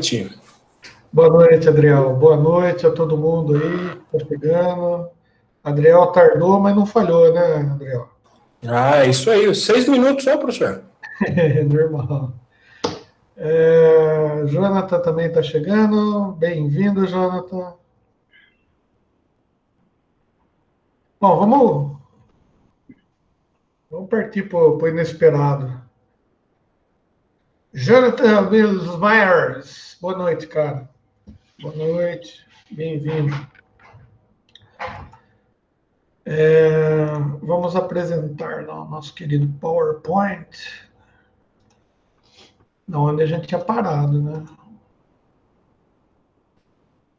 noite. Boa noite, Adriel. Boa noite a todo mundo aí que está chegando. Adriel tardou, mas não falhou, né, Adriel? É isso aí. 6 minutos só, professor. Normal. Jonathan também está chegando. Bem-vindo, Jonathan. Bom, vamos partir para o inesperado. Jonathan Wills Myers. Boa noite, cara. Boa noite. Bem-vindo. Vamos apresentar nosso querido PowerPoint, onde a gente tinha parado, né?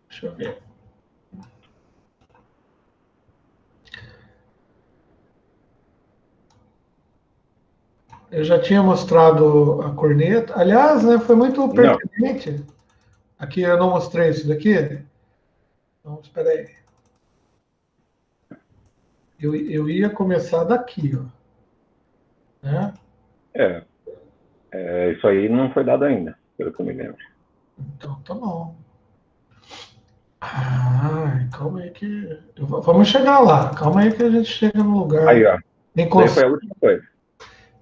Deixa eu ver. Eu já tinha mostrado a corneta. Aliás, né, foi muito pertinente. Aqui eu não mostrei isso daqui. Então, espera aí. Eu ia começar daqui, ó. Né? Isso aí não foi dado ainda, pelo que eu me lembro. Então, tá bom. Calma aí que... Vamos chegar lá. Calma aí que a gente chega no lugar. Aí, ó. Daí foi a última coisa.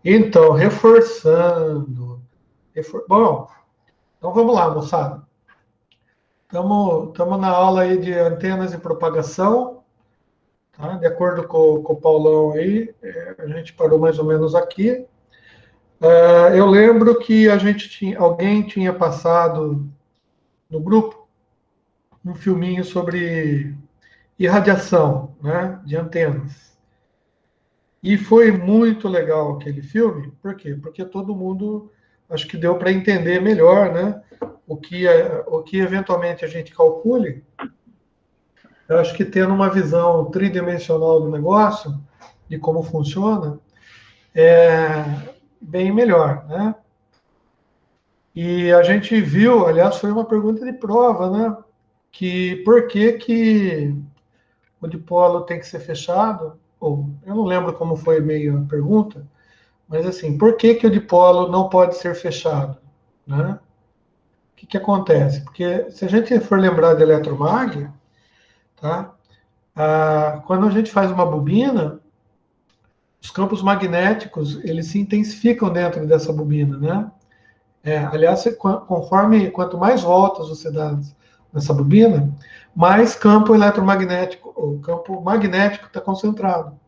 Então, reforçando. Bom, então vamos lá, moçada. Estamos na aula aí de antenas e propagação. Tá? De acordo com o Paulão aí, a gente parou mais ou menos aqui. Eu lembro que alguém tinha passado no grupo um filminho sobre irradiação, né, de antenas. E foi muito legal aquele filme. Por quê? Porque todo mundo, acho que deu para entender melhor, né, o que eventualmente a gente calcule. Eu acho que tendo uma visão tridimensional do negócio, de como funciona, é bem melhor, né? E a gente viu, aliás, foi uma pergunta de prova, né? Que por que o dipolo tem que ser fechado? Ou eu não lembro como foi meio a pergunta, mas assim, por que o dipolo não pode ser fechado, né? O que acontece? Porque se a gente for lembrar de eletromag, tá? Quando a gente faz uma bobina, os campos magnéticos eles se intensificam dentro dessa bobina, né? Aliás, quanto mais voltas você dá nessa bobina, mais campo eletromagnético, o campo magnético está concentrado,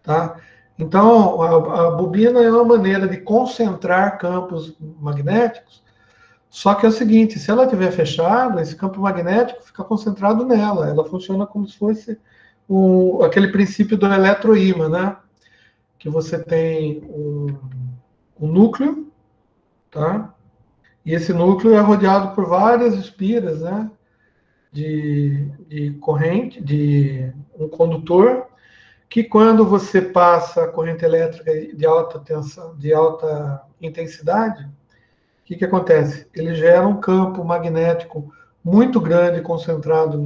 tá? Então, a bobina é uma maneira de concentrar campos magnéticos, só que é o seguinte, se ela estiver fechada, esse campo magnético fica concentrado nela, ela funciona como se fosse aquele princípio do eletroímã, né? Que você tem um núcleo, tá? E esse núcleo é rodeado por várias espiras, né? De corrente, de um condutor, que quando você passa a corrente elétrica de alta tensão, de alta intensidade, o que acontece? Ele gera um campo magnético muito grande concentrado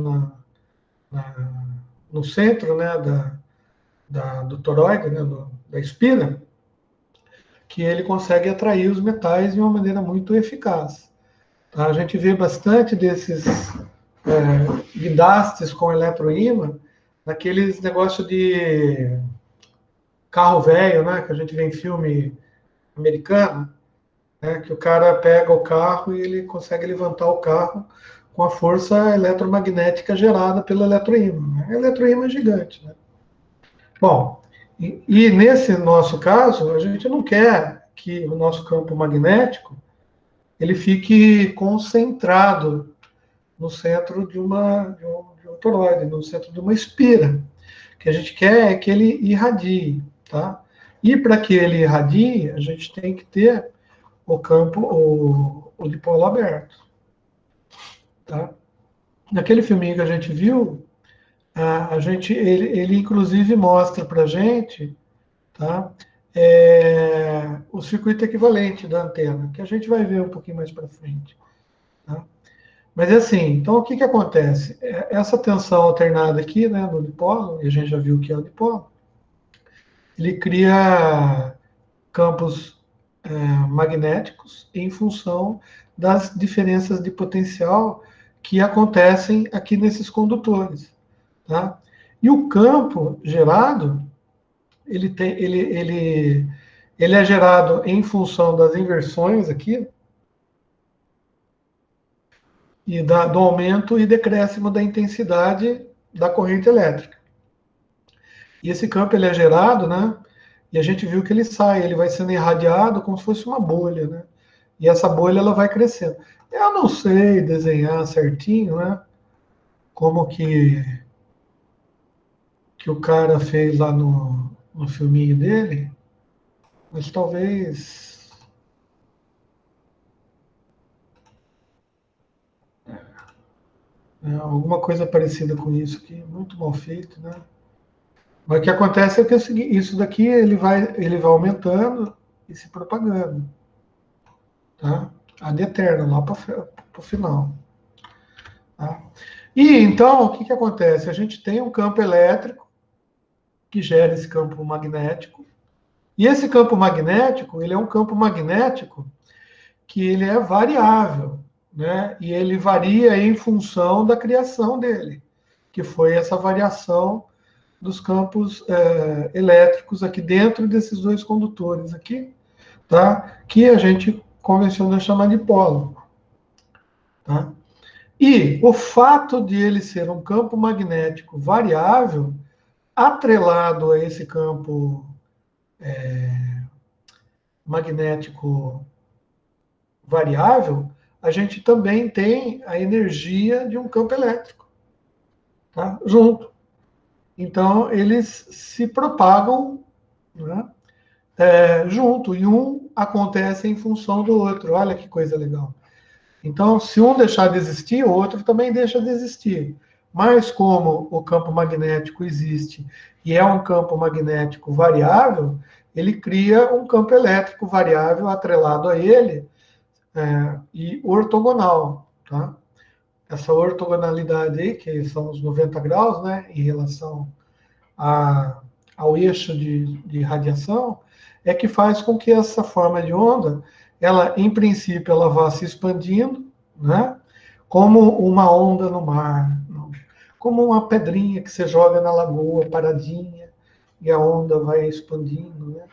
no centro, né, do toroide, né, da espira, que ele consegue atrair os metais de uma maneira muito eficaz. Tá? A gente vê bastante desses guindastes com eletroímã naqueles negócios de carro velho, né, que a gente vê em filme americano, né, que o cara pega o carro e ele consegue levantar o carro com a força eletromagnética gerada pelo eletroímã. A eletroímã é gigante. Né? Bom, e nesse nosso caso, a gente não quer que o nosso campo magnético ele fique concentrado no centro de um toroide, no centro de uma espira. O que a gente quer é que ele irradie, tá? E para que ele irradie, a gente tem que ter o campo, o dipolo aberto, tá? Naquele filminho que a gente viu, ele inclusive mostra para a gente, tá? O circuito equivalente da antena, que a gente vai ver um pouquinho mais para frente. Tá? Mas é assim, então o que acontece? Essa tensão alternada aqui, né, no dipolo, e a gente já viu que é o dipolo, ele cria campos magnéticos em função das diferenças de potencial que acontecem aqui nesses condutores. Tá? E o campo gerado, ele é gerado em função das inversões aqui, e do aumento e decréscimo da intensidade da corrente elétrica. E esse campo ele é gerado, né? E a gente viu que ele sai, ele vai sendo irradiado como se fosse uma bolha, né? E essa bolha ela vai crescendo. Eu não sei desenhar certinho, né? Como que o cara fez lá no filminho dele, mas talvez alguma coisa parecida com isso aqui, muito mal feito, né? Mas o que acontece é que isso daqui ele vai aumentando e se propagando, tá? Ad eterno, lá para o final. Tá? E então, o que acontece? A gente tem um campo elétrico que gera esse campo magnético, e esse campo magnético, ele é um campo magnético que ele é variável, né? E ele varia em função da criação dele, que foi essa variação dos campos elétricos aqui dentro desses dois condutores aqui, tá? Que a gente convenciona chamar de polo. Tá? E o fato de ele ser um campo magnético variável, atrelado a esse campo magnético variável, a gente também tem a energia de um campo elétrico, tá? Junto. Então, eles se propagam, né? Junto, e um acontece em função do outro. Olha que coisa legal. Então, se um deixar de existir, o outro também deixa de existir. Mas como o campo magnético existe e é um campo magnético variável, ele cria um campo elétrico variável atrelado a ele e ortogonal. Tá? Essa ortogonalidade aí, que são os 90 graus, né, em relação ao eixo de radiação, é que faz com que essa forma de onda, ela, em princípio, ela vá se expandindo, né? Como uma onda no mar, como uma pedrinha que você joga na lagoa, paradinha, e a onda vai expandindo, né?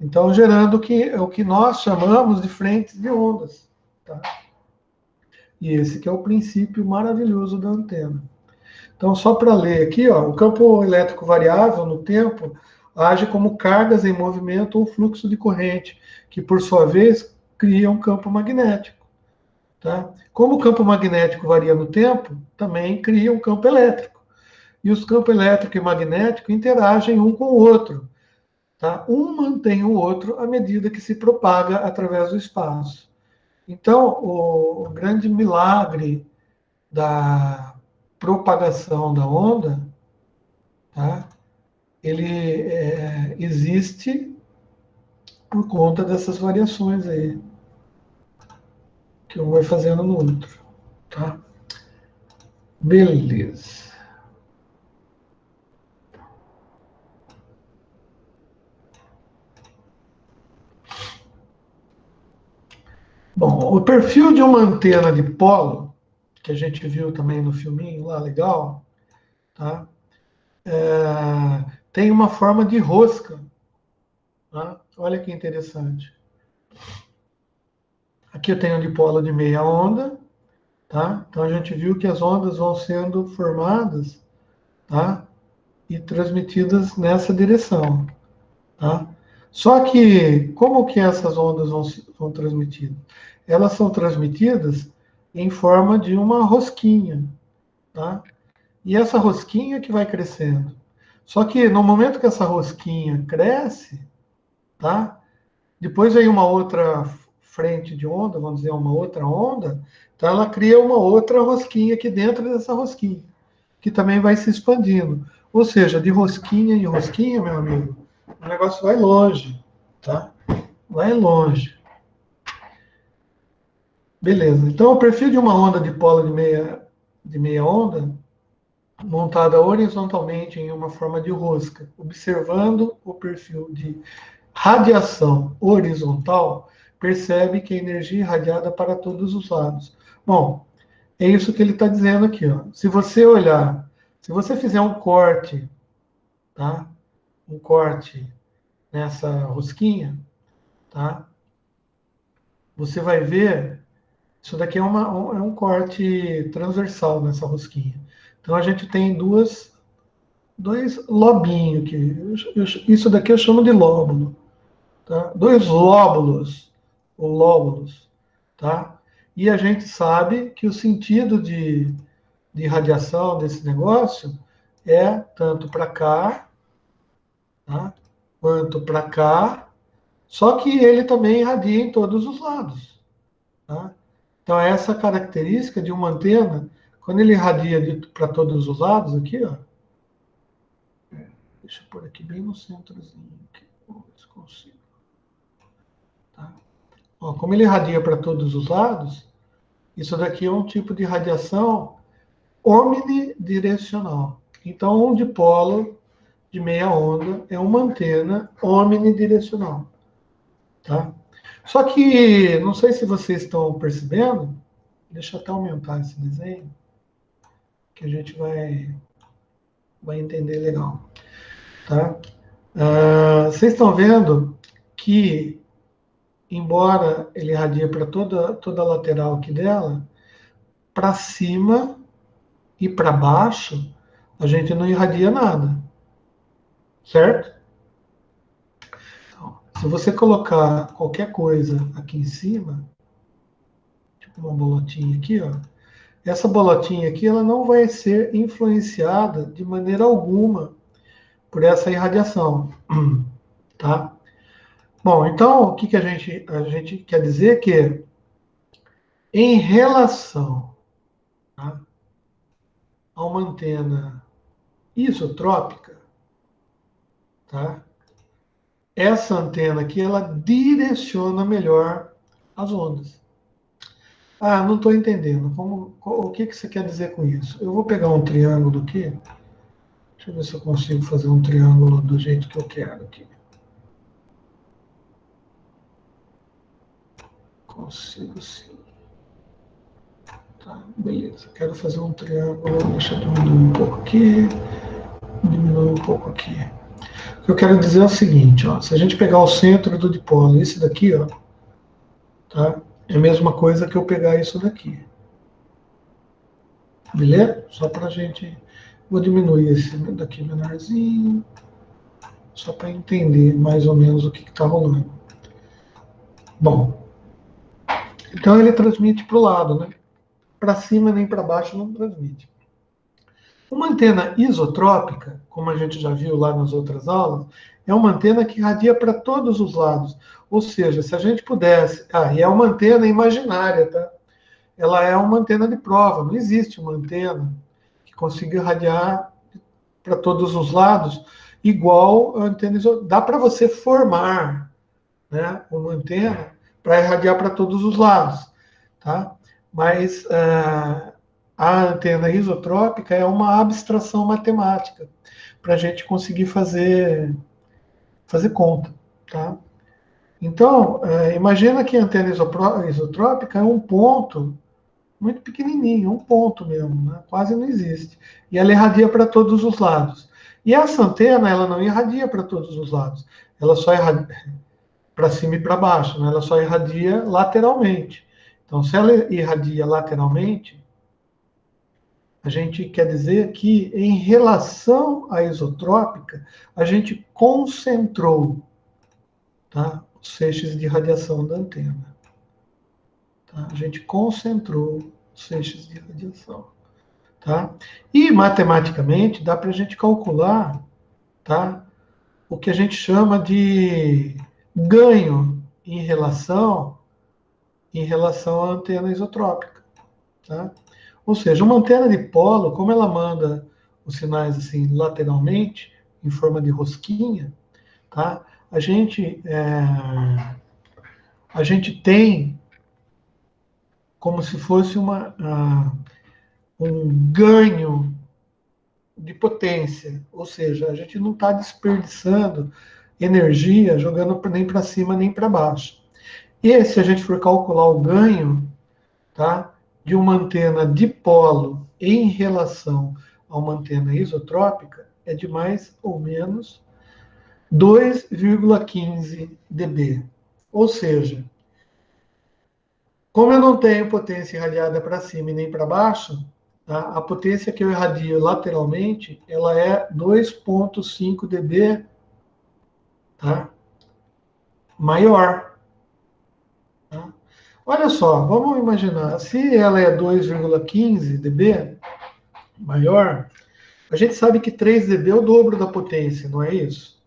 Então, gerando o que nós chamamos de frentes de ondas. Tá? E esse que é o princípio maravilhoso da antena. Então, só para ler aqui, ó, o campo elétrico variável no tempo age como cargas em movimento ou fluxo de corrente, que por sua vez cria um campo magnético. Tá? Como o campo magnético varia no tempo, também cria um campo elétrico. E os campos elétrico e magnético interagem um com o outro. Tá? Um mantém o outro à medida que se propaga através do espaço. Então, o grande milagre da propagação da onda, tá? Ele existe por conta dessas variações aí, que um vai fazendo no outro. Tá? Beleza. Bom, o perfil de uma antena de polo, que a gente viu também no filminho lá, legal, tá? Tem uma forma de rosca. Tá? Olha que interessante. Aqui eu tenho um dipolo de meia onda, tá? Então a gente viu que as ondas vão sendo formadas, tá? E transmitidas nessa direção, tá? Só que como que essas ondas vão transmitidas? Elas são transmitidas em forma de uma rosquinha, tá? E essa rosquinha que vai crescendo. Só que no momento que essa rosquinha cresce, tá? Depois vem uma outra frente de onda, vamos dizer, uma outra onda, então ela cria uma outra rosquinha aqui dentro dessa rosquinha, que também vai se expandindo. Ou seja, de rosquinha em rosquinha, meu amigo, o negócio vai longe, tá? Vai longe. Beleza. Então, o perfil de uma onda de polo de meia onda, montada horizontalmente em uma forma de rosca, observando o perfil de radiação horizontal, percebe que a energia é irradiada para todos os lados. Bom, é isso que ele está dizendo aqui, ó. Se você olhar, se você fizer um corte, tá? Um corte nessa rosquinha, tá? Você vai ver, isso daqui é um corte transversal nessa rosquinha. Então a gente tem dois lobinhos aqui. Isso daqui eu chamo de lóbulo, tá? Dois lóbulos, ou lóbulos, tá? E a gente sabe que o sentido de radiação desse negócio é tanto para cá, tá? Quanto para cá, só que ele também irradia em todos os lados, tá? Então, essa característica de uma antena, quando ele irradia para todos os lados, aqui, ó, deixa eu pôr aqui bem no centrozinho, aqui, vamos ver se consigo. Tá? Ó, como ele irradia para todos os lados, isso daqui é um tipo de radiação omnidirecional. Então, um dipolo de meia onda é uma antena omnidirecional. Tá? Só que, não sei se vocês estão percebendo, deixa eu até aumentar esse desenho, que a gente vai entender legal. Tá? Vocês estão vendo que, embora ele irradie para toda a lateral aqui dela, para cima e para baixo, a gente não irradia nada. Certo? Então, se você colocar qualquer coisa aqui em cima, tipo uma bolotinha aqui, ó, essa bolotinha aqui ela não vai ser influenciada de maneira alguma por essa irradiação, tá? Bom, então o que a gente quer dizer que em relação, tá, a uma antena isotrópica, tá? Essa antena aqui ela direciona melhor as ondas. Ah, não estou entendendo. O que você quer dizer com isso? Eu vou pegar um triângulo aqui. Deixa eu ver se eu consigo fazer um triângulo do jeito que eu quero aqui. Consigo sim. Tá, beleza. Quero fazer um triângulo. Deixa eu diminuir um pouco aqui. Diminuir um pouco aqui. O que eu quero dizer é o seguinte, ó. Se a gente pegar o centro do dipolo, esse daqui, ó, tá? É a mesma coisa que eu pegar isso daqui. Beleza? Só para a gente... Vou diminuir esse daqui menorzinho, só para entender mais ou menos o que está rolando. Bom, então ele transmite para o lado, né? Para cima nem para baixo não transmite. Uma antena isotrópica, como a gente já viu lá nas outras aulas, é uma antena que irradia para todos os lados. Ou seja, se a gente pudesse... e é uma antena imaginária, tá? Ela é uma antena de prova, não existe uma antena que consiga irradiar para todos os lados, igual a antena isotrópica. Dá para você formar, né, uma antena para irradiar para todos os lados, tá? Mas a antena isotrópica é uma abstração matemática para a gente conseguir fazer conta, tá? Então, imagina que a antena isotrópica é um ponto muito pequenininho, um ponto mesmo, né? Quase não existe. E ela irradia para todos os lados. E essa antena, ela não irradia para todos os lados. Ela só irradia para cima e para baixo, né? Ela só irradia lateralmente. Então, se ela irradia lateralmente, a gente quer dizer que, em relação à isotrópica, a gente concentrou, tá, os feixes de radiação da antena. Tá? A gente concentrou os feixes de radiação. Tá? E, matematicamente, dá para a gente calcular, tá, o que a gente chama de ganho em relação à antena isotrópica. Tá? Ou seja, uma antena de polo, como ela manda os sinais assim lateralmente, em forma de rosquinha, tá? A gente tem como se fosse um ganho de potência, ou seja, a gente não está desperdiçando energia jogando nem para cima nem para baixo. E se a gente for calcular o ganho, tá, de uma antena dipolo em relação a uma antena isotrópica, é de mais ou menos 2,15 dB. Ou seja, como eu não tenho potência irradiada para cima e nem para baixo, tá, a potência que eu irradio lateralmente, ela é 2,5 dB, tá, maior. Tá? Olha só, vamos imaginar, se ela é 2,15 dB maior, a gente sabe que 3 dB é o dobro da potência, não é isso?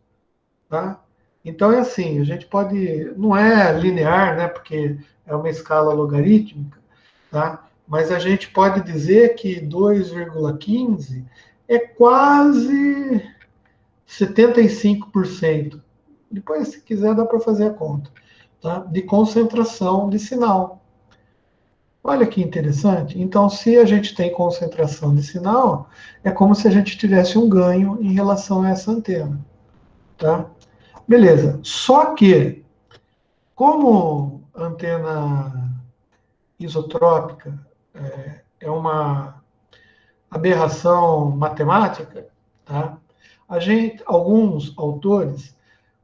Tá? Então é assim, a gente pode, não é linear, né, porque é uma escala logarítmica, tá? Mas a gente pode dizer que 2,15 é quase 75%. Depois, se quiser, dá para fazer a conta, tá? De concentração de sinal. Olha que interessante. Então, se a gente tem concentração de sinal, é como se a gente tivesse um ganho em relação a essa antena, tá? Beleza. Só que, como antena isotrópica é uma aberração matemática, tá? Alguns autores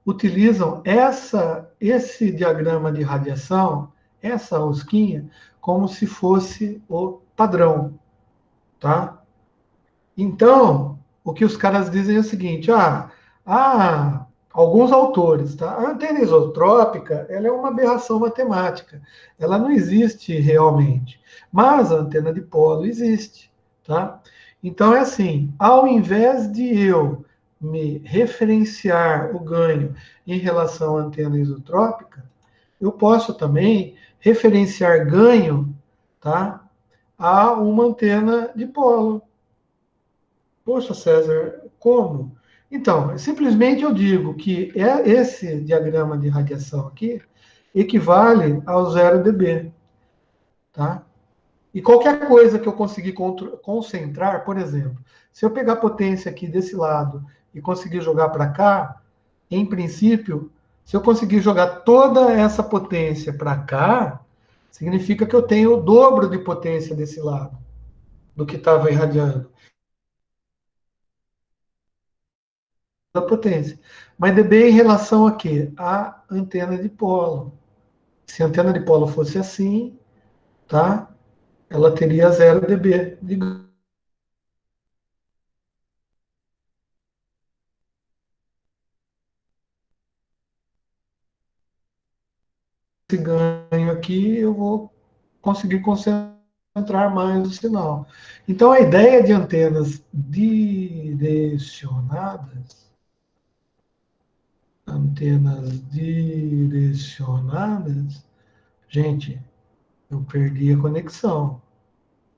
utilizam esse diagrama de radiação, essa rosquinha, como se fosse o padrão, tá? Então, o que os caras dizem é o seguinte: alguns autores, tá? A antena isotrópica, ela é uma aberração matemática, ela não existe realmente, mas a antena dipolo existe, tá? Então é assim, ao invés de eu me referenciar o ganho em relação à antena isotrópica, eu posso também referenciar ganho, tá, a uma antena dipolo. Poxa, César, como? Então, simplesmente eu digo que esse diagrama de radiação aqui equivale ao 0 dB, tá? E qualquer coisa que eu conseguir concentrar, por exemplo, se eu pegar a potência aqui desse lado e conseguir jogar para cá, em princípio, se eu conseguir jogar toda essa potência para cá, significa que eu tenho o dobro de potência desse lado, do que estava irradiando. Da potência. Mas dB em relação a quê? A antena de polo. Se a antena de polo fosse assim, tá? Ela teria 0 dB de ganho aqui, eu vou conseguir concentrar mais o sinal. Então, a ideia de antenas direcionadas, gente, eu perdi a conexão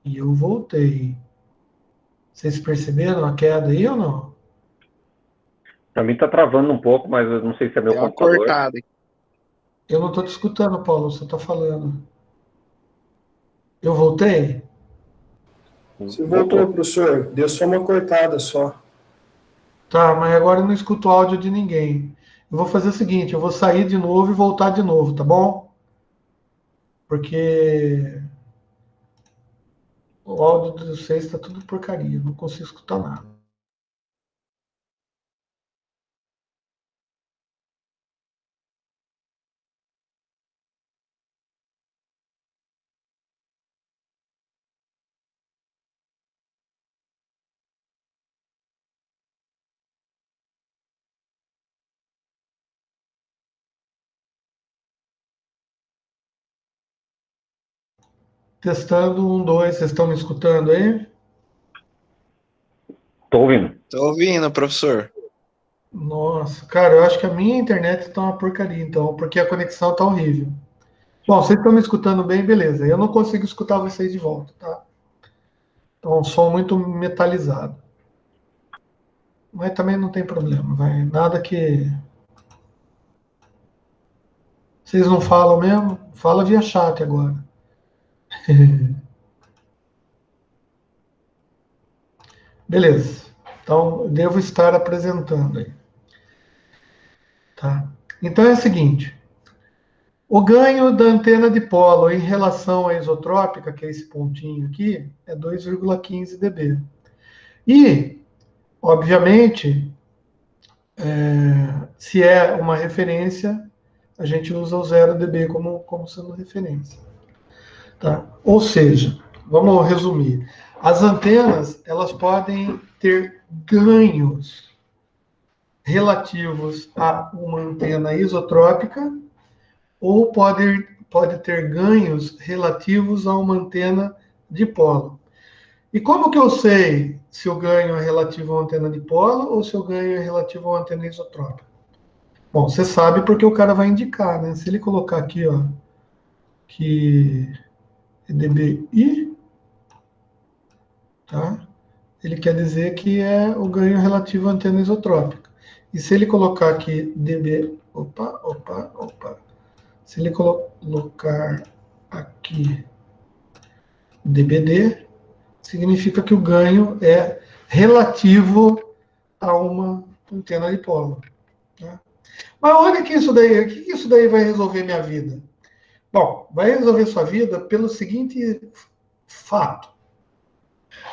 e eu voltei. Vocês perceberam a queda aí ou não? Para mim está travando um pouco, mas eu não sei se é meu Deu uma computador. cortada. Eu não estou te escutando, Paulo, você está falando. Eu voltei? Você voltou, professor. Deu só uma cortada só. Tá, mas agora eu não escuto o áudio de ninguém. Eu vou fazer o seguinte, eu vou sair de novo e voltar de novo, tá bom? Porque o áudio de vocês está tudo porcaria, não consigo escutar nada. Testando, 1, 2, vocês estão me escutando aí? Estou ouvindo. Tô ouvindo, professor. Nossa, cara, eu acho que a minha internet está uma porcaria, então, porque a conexão está horrível. Bom, vocês estão me escutando bem, beleza. Eu não consigo escutar vocês de volta, tá? Então, um som muito metalizado. Mas também não tem problema, vai. Nada que. Vocês não falam mesmo? Fala via chat agora. Beleza. Então, devo estar apresentando aí. Tá? Então é o seguinte. O ganho da antena dipolo em relação à isotrópica, que é esse pontinho aqui, é 2,15 dB. E, obviamente, se é uma referência, a gente usa o 0 dB como sendo referência. Tá? Ou seja, vamos resumir. As antenas, elas podem ter ganhos relativos a uma antena isotrópica ou pode ter ganhos relativos a uma antena dipolo. E como que eu sei se o ganho é relativo a uma antena dipolo ou se o ganho é relativo a uma antena isotrópica? Bom, você sabe porque o cara vai indicar, né? Se ele colocar aqui, ó, que é dBi, tá? Ele quer dizer que é o ganho relativo à antena isotrópica. E se ele colocar aqui dB, opa, se ele colocar aqui dBd, significa que o ganho é relativo a uma antena dipolo. Tá? Mas olha que isso daí, o que isso daí vai resolver minha vida? Bom, vai resolver sua vida pelo seguinte fato.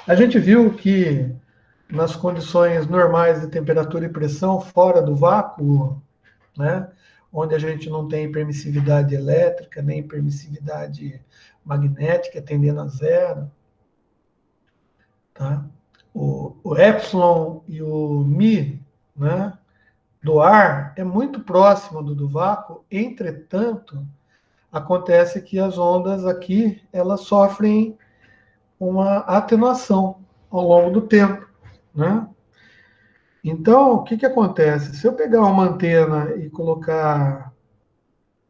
A gente viu que nas condições normais de temperatura e pressão, fora do vácuo, né, onde a gente não tem permissividade elétrica, nem permissividade magnética tendendo a zero, tá? O epsilon e o mi, né, do ar é muito próximo do vácuo, entretanto, acontece que as ondas aqui, elas sofrem uma atenuação ao longo do tempo, né? Então, o que acontece? Se eu pegar uma antena e colocar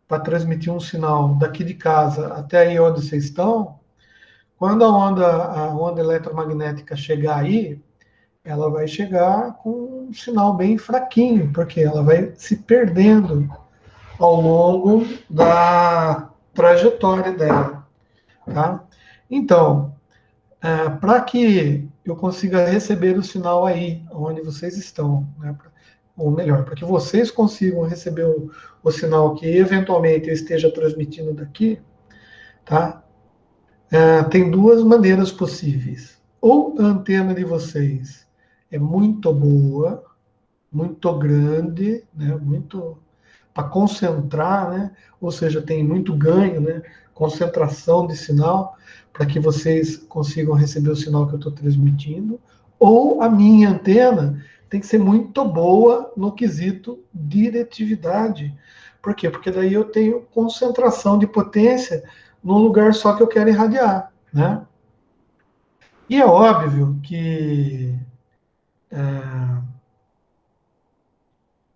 para transmitir um sinal daqui de casa até aí onde vocês estão, quando a onda eletromagnética chegar aí, ela vai chegar com um sinal bem fraquinho, porque ela vai se perdendo ao longo da trajetória dela, tá? Então, para que eu consiga receber o sinal aí, onde vocês estão, né? Ou melhor, para que vocês consigam receber o sinal que eventualmente eu esteja transmitindo daqui, tá? Tem duas maneiras possíveis. Ou a antena de vocês é muito boa, muito grande, né? Muito para concentrar, né? Ou seja, tem muito ganho, né? Concentração de sinal para que vocês consigam receber o sinal que eu estou transmitindo, ou a minha antena tem que ser muito boa no quesito diretividade. Por quê? Porque daí eu tenho concentração de potência num lugar só que eu quero irradiar, né? E é óbvio que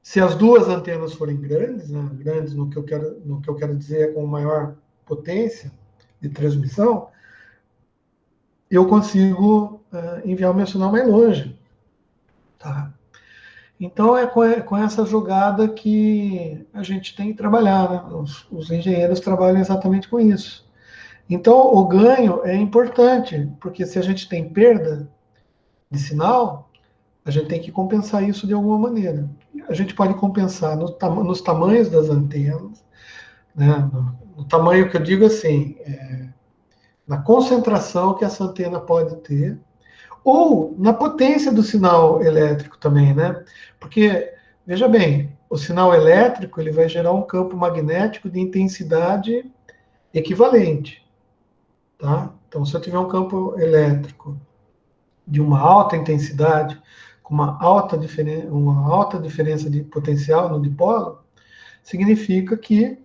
se as duas antenas forem grandes, né, grandes no que eu quero dizer é com maior potência de transmissão, eu consigo enviar o meu sinal mais longe. Tá? Então é com essa jogada que a gente tem que trabalhar, né? Os engenheiros trabalham exatamente com isso. Então o ganho é importante, porque se a gente tem perda de sinal, a gente tem que compensar isso de alguma maneira. A gente pode compensar nos tamanhos das antenas, né? No tamanho que eu digo assim, na concentração que essa antena pode ter, ou na potência do sinal elétrico também, né? Porque, veja bem, o sinal elétrico ele vai gerar um campo magnético de intensidade equivalente, tá? Então, se eu tiver um campo elétrico de uma alta intensidade, com uma alta diferença de potencial no dipolo, significa que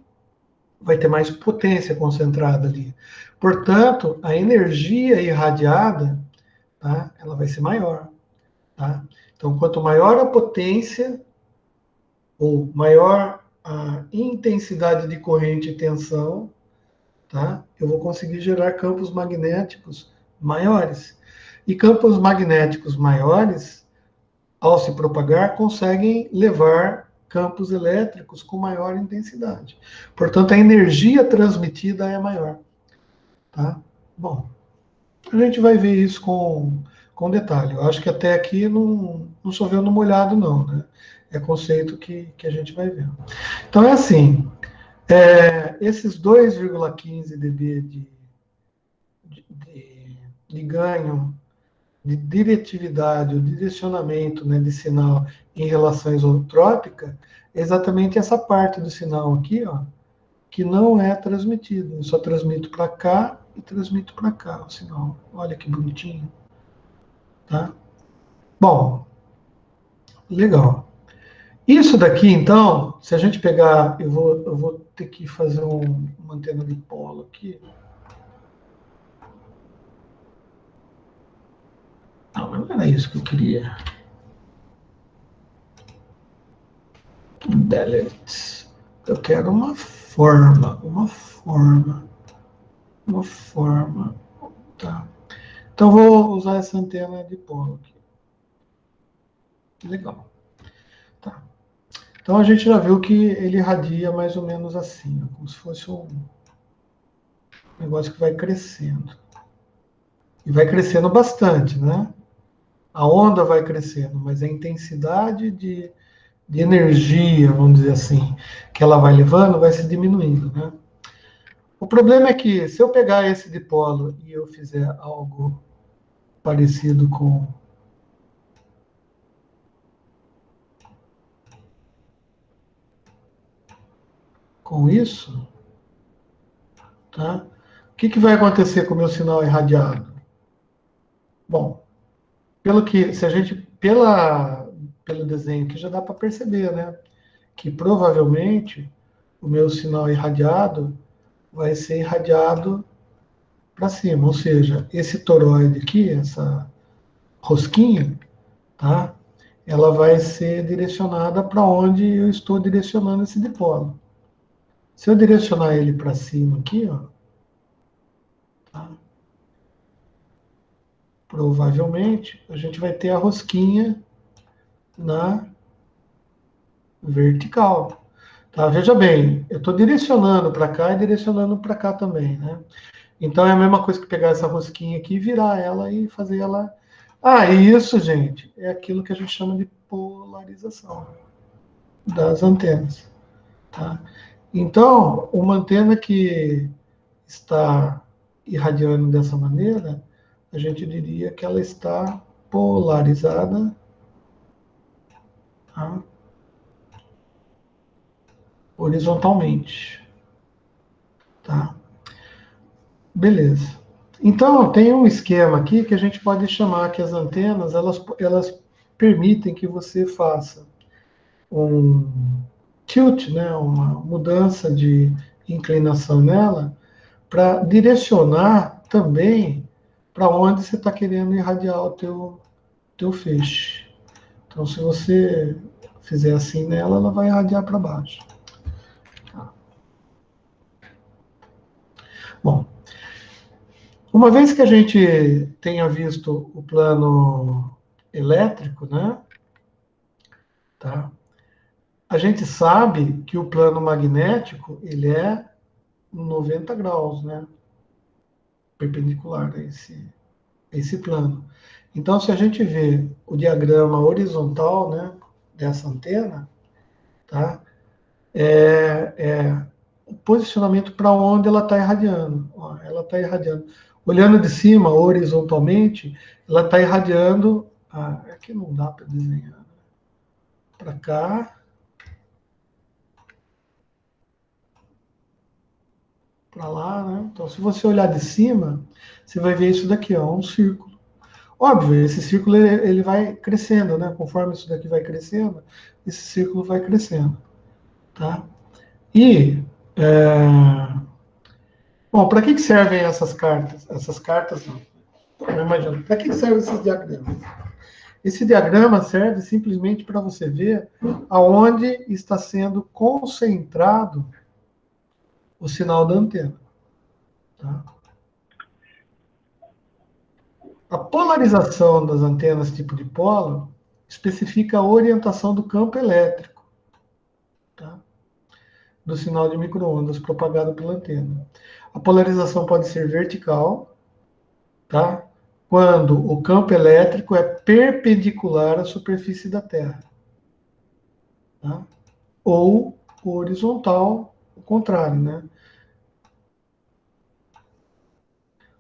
vai ter mais potência concentrada ali. Portanto, a energia irradiada, tá, ela vai ser maior. Tá? Então, quanto maior a potência, ou maior a intensidade de corrente e tensão, tá, eu vou conseguir gerar campos magnéticos maiores. E campos magnéticos maiores, ao se propagar, conseguem levar campos elétricos com maior intensidade. Portanto, a energia transmitida é maior. Tá? Bom, a gente vai ver isso com detalhe. Eu acho que até aqui não choveu no molhado, não. Né? É conceito que a gente vai ver. Então, é assim. Esses 2,15 dB de ganho de diretividade, o direcionamento, né, de sinal em relação isotrópica, é exatamente essa parte do sinal aqui, ó, que não é transmitido. Eu só transmito para cá e transmito para cá o sinal. Olha que bonitinho. Tá? Bom, legal. Isso daqui, então, se a gente pegar, eu vou ter que fazer uma antena de polo aqui. Não, mas não era isso que eu queria. Delete. Eu quero uma forma. Tá. Então, vou usar essa antena de polo aqui. Legal. Tá. Então, a gente já viu que ele irradia mais ou menos assim, ó, como se fosse um negócio que vai crescendo. E vai crescendo bastante, né? A onda vai crescendo, mas a intensidade de energia, vamos dizer assim, que ela vai levando, vai se diminuindo, né? O problema é que, se eu pegar esse dipolo e eu fizer algo parecido com isso, tá? O que vai acontecer com o meu sinal irradiado? Bom, pelo desenho que já dá para perceber, né? Que provavelmente o meu sinal irradiado vai ser irradiado para cima, ou seja, esse toroide aqui, essa rosquinha, tá? Ela vai ser direcionada para onde eu estou direcionando esse dipolo. Se eu direcionar ele para cima aqui, ó, tá? Provavelmente a gente vai ter a rosquinha na vertical. Tá? Veja bem, eu estou direcionando para cá e direcionando para cá também, né? Então é a mesma coisa que pegar essa rosquinha aqui, virar ela e fazer ela. Ah, e isso, gente, é aquilo que a gente chama de polarização das antenas. Tá? Então, uma antena que está irradiando dessa maneira, a gente diria que ela está polarizada, tá? Horizontalmente. Tá? Beleza. Então, tem um esquema aqui que a gente pode chamar que as antenas, elas permitem que você faça um tilt, né, uma mudança de inclinação nela, para direcionar também para onde você está querendo irradiar o teu feixe. Então, se você fizer assim nela, ela vai irradiar para baixo. Tá. Bom, uma vez que a gente tenha visto o plano elétrico, né, tá, a gente sabe que o plano magnético ele é 90 graus, né, perpendicular a esse plano. Então, se a gente vê o diagrama horizontal, né, dessa antena, tá, é o posicionamento para onde ela está irradiando. Ó, ela está irradiando. Olhando de cima, horizontalmente, ela está irradiando. Aqui não dá para desenhar. Para cá. Para lá, né? Então, se você olhar de cima, você vai ver isso daqui, ó, um círculo. Óbvio, esse círculo ele vai crescendo, né? Conforme isso daqui vai crescendo, esse círculo vai crescendo, tá? E bom, para que servem essas cartas? Essas cartas não. Eu imagino. Para que servem esses diagramas? Esse diagrama serve simplesmente para você ver aonde está sendo concentrado o sinal da antena. Tá? A polarização das antenas tipo dipolo especifica a orientação do campo elétrico, tá, do sinal de microondas propagado pela antena. A polarização pode ser vertical, tá, quando o campo elétrico é perpendicular à superfície da Terra, tá, ou horizontal, o contrário, né?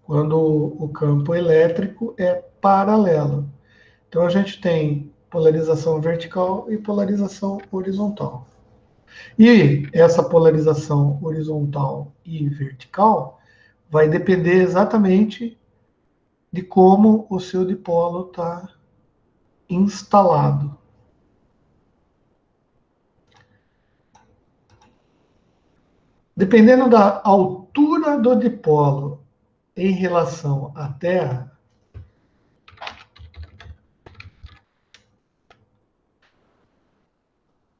Quando o campo elétrico é paralelo. Então, a gente tem polarização vertical e polarização horizontal. E essa polarização horizontal e vertical vai depender exatamente de como o seu dipolo está instalado. Dependendo da altura do dipolo em relação à Terra,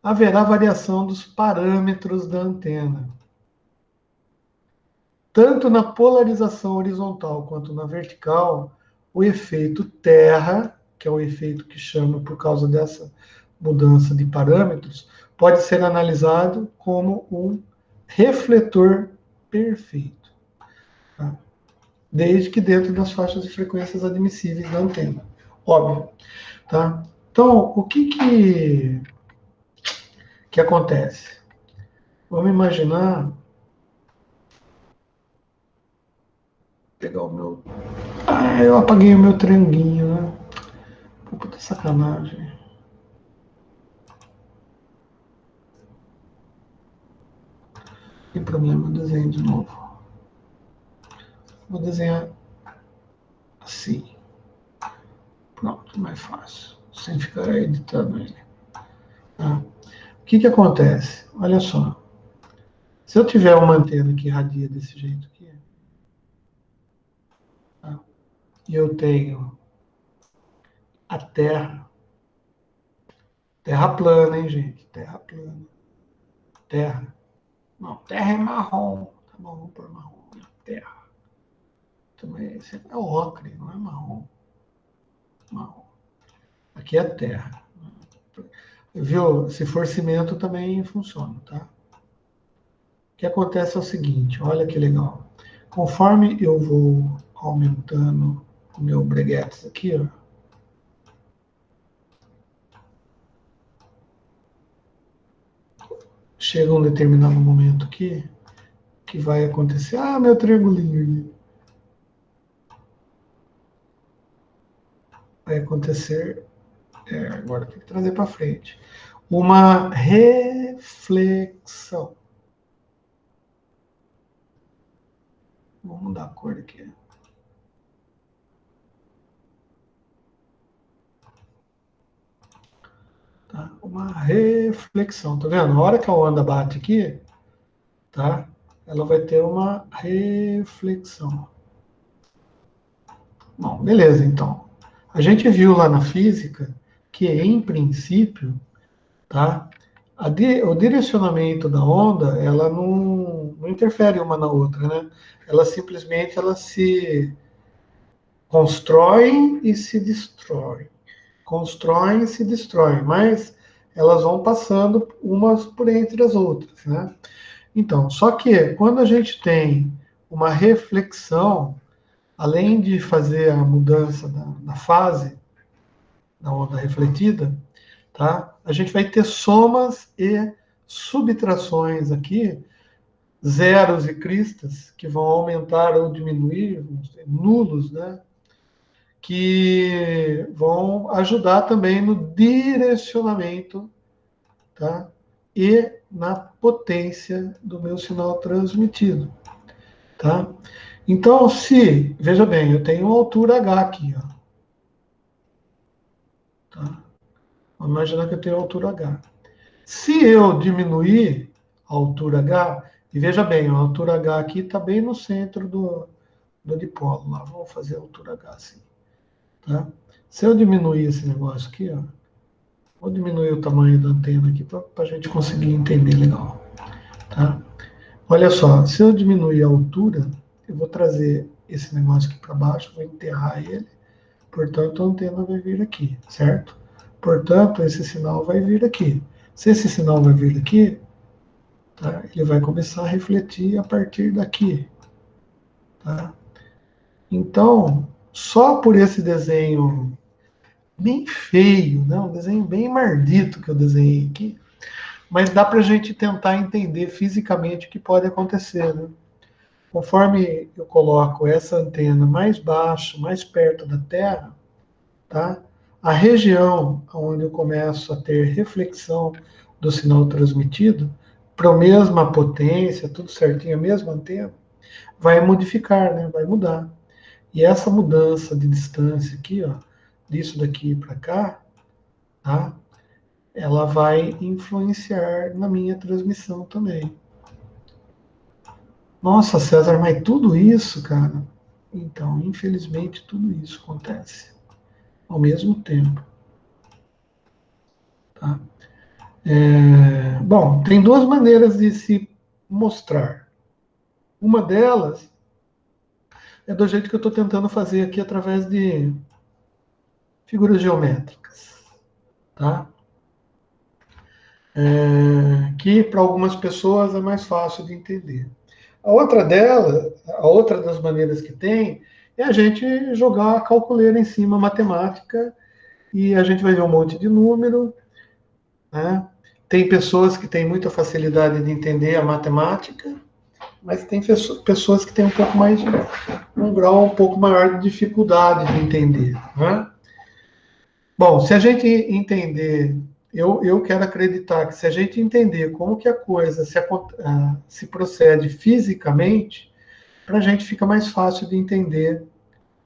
haverá variação dos parâmetros da antena. Tanto na polarização horizontal quanto na vertical, o efeito Terra, que é o efeito que chama por causa dessa mudança de parâmetros, pode ser analisado como um refletor perfeito, tá? Desde que dentro das faixas de frequências admissíveis da antena, óbvio, tá? Então, o que acontece? Vamos imaginar, pegar o meu, eu apaguei o meu trianguinho, né? Puta sacanagem. Tem problema, eu desenho de novo. Vou desenhar assim. Pronto, mais fácil. Sem ficar editando ele. Tá? O que acontece? Olha só. Se eu tiver uma antena que irradia desse jeito aqui, tá? E eu tenho a Terra. Terra plana, hein, gente? Terra plana. Terra. Não, Terra é marrom. Tá bom, vamos pôr marrom. Terra. Também é ocre, não é marrom. Marrom. Aqui é Terra. Viu? Se for cimento também funciona, tá? O que acontece é o seguinte, olha que legal. Conforme eu vou aumentando o meu breguetes aqui, ó, chega um determinado momento aqui que vai acontecer. Ah, meu triangulinho. Vai acontecer. Agora tem que trazer para frente. Uma reflexão. Vou mudar a cor aqui. Tá? Uma reflexão. Tá vendo? Na hora que a onda bate aqui, tá? Ela vai ter uma reflexão. Bom, beleza, então. A gente viu lá na física que, em princípio, tá? O direcionamento da onda, ela não interfere uma na outra, né? Ela simplesmente se constrói e se destrói. Constroem e se destroem, mas elas vão passando umas por entre as outras, né? Então, só que quando a gente tem uma reflexão, além de fazer a mudança da fase da onda refletida, tá? A gente vai ter somas e subtrações aqui, zeros e cristas, que vão aumentar ou diminuir, nulos, né? Que vão ajudar também no direcionamento, tá? E na potência do meu sinal transmitido, tá? Então, veja bem, eu tenho altura H aqui, ó. Tá? Vamos imaginar que eu tenho altura H. Se eu diminuir a altura H, e veja bem, a altura H aqui está bem no centro do dipolo. Lá, vamos fazer a altura H assim. Tá? Se eu diminuir esse negócio aqui, ó, vou diminuir o tamanho da antena aqui para a gente conseguir entender legal. Tá? Olha só, se eu diminuir a altura, eu vou trazer esse negócio aqui para baixo, vou enterrar ele, portanto a antena vai vir aqui, certo? Portanto, esse sinal vai vir aqui. Se esse sinal vai vir aqui, tá, ele vai começar a refletir a partir daqui. Tá? Então, só por esse desenho bem feio, né, um desenho bem mardito que eu desenhei aqui, mas dá para a gente tentar entender fisicamente o que pode acontecer, né? Conforme eu coloco essa antena mais baixo, mais perto da Terra, tá? A região onde eu começo a ter reflexão do sinal transmitido, para a mesma potência, tudo certinho, a mesma antena, vai modificar, né? Vai mudar. E essa mudança de distância aqui, ó, disso daqui para cá, tá? Ela vai influenciar na minha transmissão também. Nossa, César, mas tudo isso, cara. Então, infelizmente, tudo isso acontece ao mesmo tempo. Tá? Bom, tem duas maneiras de se mostrar. Uma delas é do jeito que eu estou tentando fazer aqui através de figuras geométricas. Tá? Que para algumas pessoas é mais fácil de entender. A outra das maneiras que tem, é a gente jogar a calculeira em cima, matemática, e a gente vai ver um monte de número, né? Tem pessoas que têm muita facilidade de entender a matemática, mas tem pessoas que têm um grau um pouco maior de dificuldade de entender, né? Bom, se a gente entender, eu quero acreditar que se a gente entender como que a coisa se procede fisicamente, para a gente fica mais fácil de entender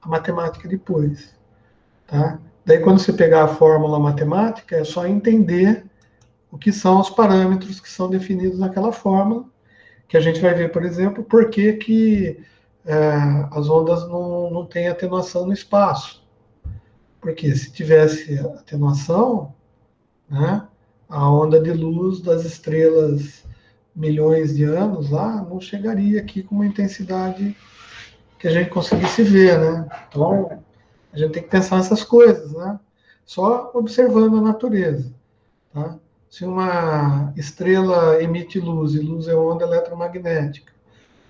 a matemática depois, tá? Daí quando você pegar a fórmula matemática, é só entender o que são os parâmetros que são definidos naquela fórmula, que a gente vai ver, por exemplo, por que as ondas não têm atenuação no espaço. Porque se tivesse atenuação, né, a onda de luz das estrelas milhões de anos lá não chegaria aqui com uma intensidade que a gente conseguisse ver, né? Então, a gente tem que pensar nessas coisas, né? Só observando a natureza, tá? Se uma estrela emite luz, e luz é onda eletromagnética,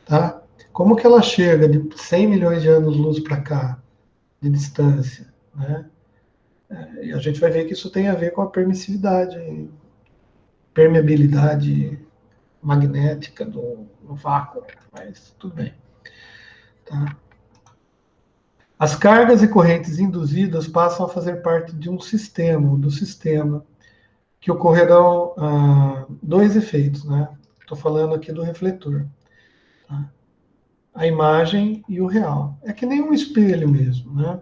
tá? Como que ela chega de 100 milhões de anos-luz para cá, de distância, né? E a gente vai ver que isso tem a ver com a permeabilidade magnética no vácuo, mas tudo bem, tá? As cargas e correntes induzidas passam a fazer parte de um sistema, do sistema, que ocorrerão dois efeitos, né? Estou falando aqui do refletor, tá? A imagem e o real. É que nem um espelho mesmo, né?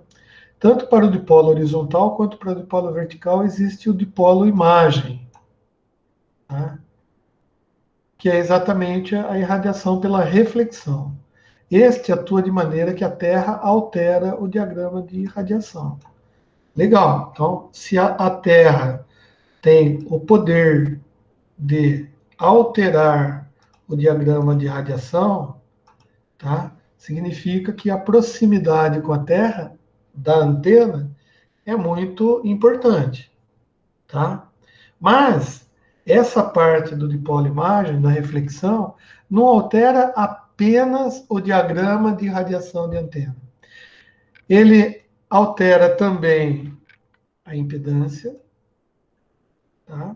Tanto para o dipolo horizontal quanto para o dipolo vertical existe o dipolo imagem, tá? Que é exatamente a irradiação pela reflexão. Este atua de maneira que a Terra altera o diagrama de radiação. Legal. Então, se a Terra tem o poder de alterar o diagrama de radiação, tá? Significa que a proximidade com a Terra da antena é muito importante, tá? Mas essa parte do dipolo imagem, da reflexão, não altera apenas o diagrama de radiação de antena. Ele altera também a impedância, tá?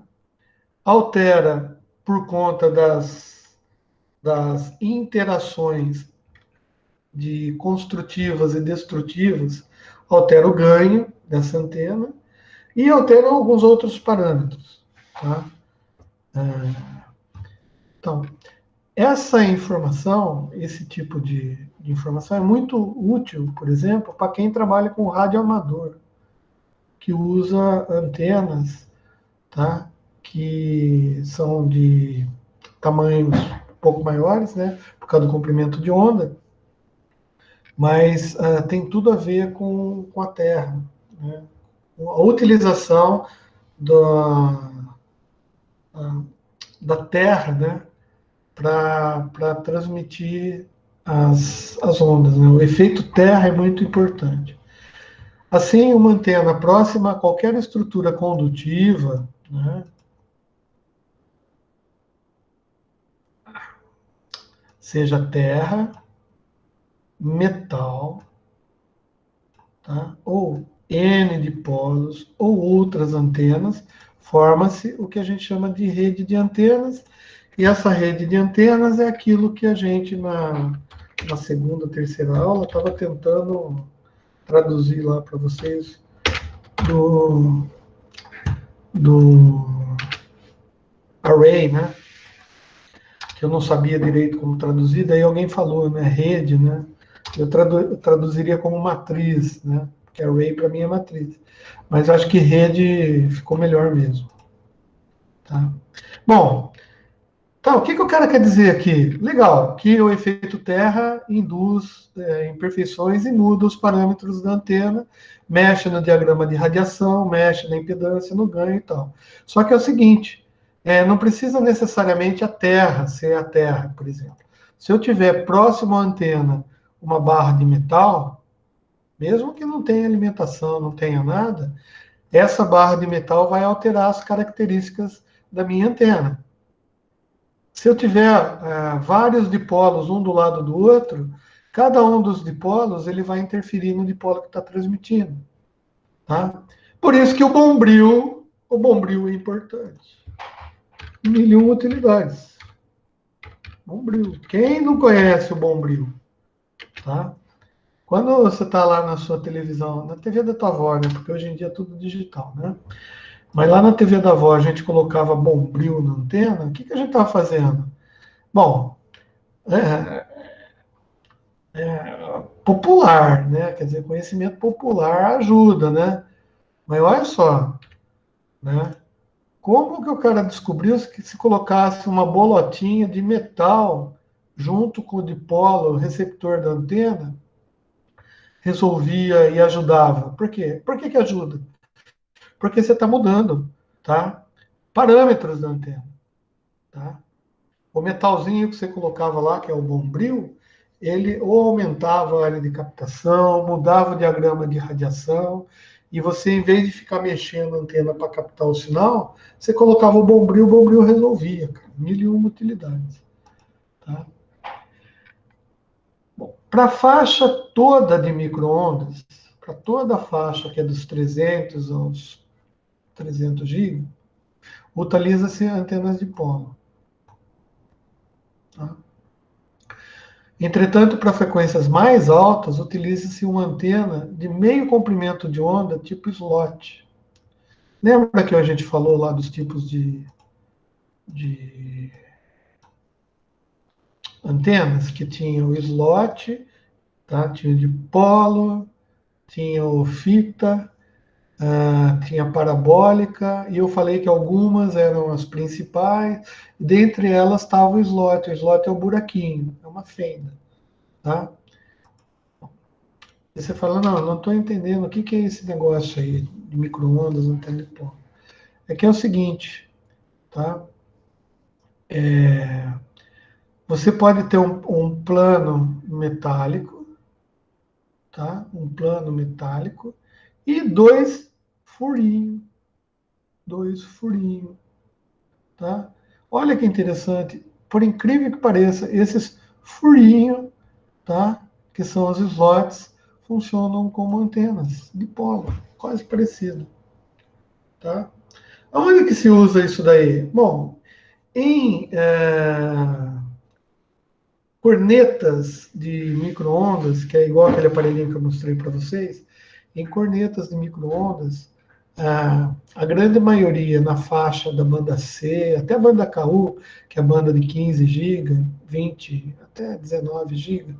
Altera por conta das interações de construtivas e destrutivas, altera o ganho dessa antena e altera alguns outros parâmetros, tá? Então, essa informação, esse tipo de informação é muito útil, por exemplo, para quem trabalha com rádio amador, que usa antenas, tá? Que são de tamanhos um pouco maiores, né? Por causa do comprimento de onda, mas tem tudo a ver com a Terra, né? A utilização da, da Terra, né? Para transmitir as ondas, né? O efeito Terra é muito importante. Assim, uma antena próxima a qualquer estrutura condutiva, né? Seja terra, metal, tá? Ou N de polos, ou outras antenas, forma-se o que a gente chama de rede de antenas, e essa rede de antenas é aquilo que a gente, na segunda, terceira aula, estava tentando traduzir lá para vocês do array, né? Que eu não sabia direito como traduzir, daí alguém falou, né? Rede, né? Eu traduziria como matriz, né? Porque array para mim é matriz. Mas acho que rede ficou melhor mesmo. Tá? Bom, então, o que o cara quer dizer aqui? Legal, que o efeito terra induz imperfeições e muda os parâmetros da antena, mexe no diagrama de radiação, mexe na impedância, no ganho e tal. Só que é o seguinte, não precisa necessariamente a terra ser a terra, por exemplo. Se eu tiver próximo à antena uma barra de metal, mesmo que não tenha alimentação, não tenha nada, essa barra de metal vai alterar as características da minha antena. Se eu tiver vários dipolos um do lado do outro, cada um dos dipolos ele vai interferir no dipolo que está transmitindo. Tá? Por isso que o bombril é importante. Mil e uma utilidades. Bombril. Quem não conhece o bombril? Tá? Quando você está lá na sua televisão, na TV da tua avó, né? Porque hoje em dia é tudo digital, né? Mas lá na TV da avó a gente colocava bombril na antena, o que a gente estava fazendo? Bom, popular, né? Quer dizer, conhecimento popular ajuda, né? Mas olha só, né? Como que o cara descobriu que se colocasse uma bolotinha de metal junto com o dipolo receptor da antena, resolvia e ajudava? Por quê? Por que ajuda? Porque você está mudando, tá? Parâmetros da antena, tá? O metalzinho que você colocava lá, que é o bombril, ele ou aumentava a área de captação, mudava o diagrama de radiação, e você, em vez de ficar mexendo a antena para captar o sinal, você colocava o bombril resolvia, cara. 1001 utilidades. Tá? Para a faixa toda de micro-ondas, para toda a faixa que é dos 300 aos 300 GB, utiliza-se antenas de polo. Tá? Entretanto, para frequências mais altas, utiliza-se uma antena de meio comprimento de onda tipo slot. Lembra que a gente falou lá dos tipos de antenas? Que tinha o slot, tá? Tinha o dipolo, tinha o fita, tinha a parabólica, e eu falei que algumas eram as principais, dentre elas estava o slot. O slot é o buraquinho, é uma fenda. Tá? E você fala, não estou entendendo, o que é esse negócio aí de micro-ondas, antena de polo? É que é o seguinte, tá? Você pode ter um plano metálico, tá? Um plano metálico e dois furinhos, tá? Olha que interessante, por incrível que pareça, esses furinhos, tá? Que são os slots, funcionam como antenas de polo, quase parecido, tá? Onde que se usa isso daí? Bom, em cornetas de micro-ondas, que é igual aquele aparelhinho que eu mostrei para vocês, em cornetas de micro-ondas, a grande maioria na faixa da banda C, até a banda KU, que é a banda de 15 GB, 20, até 19 GB,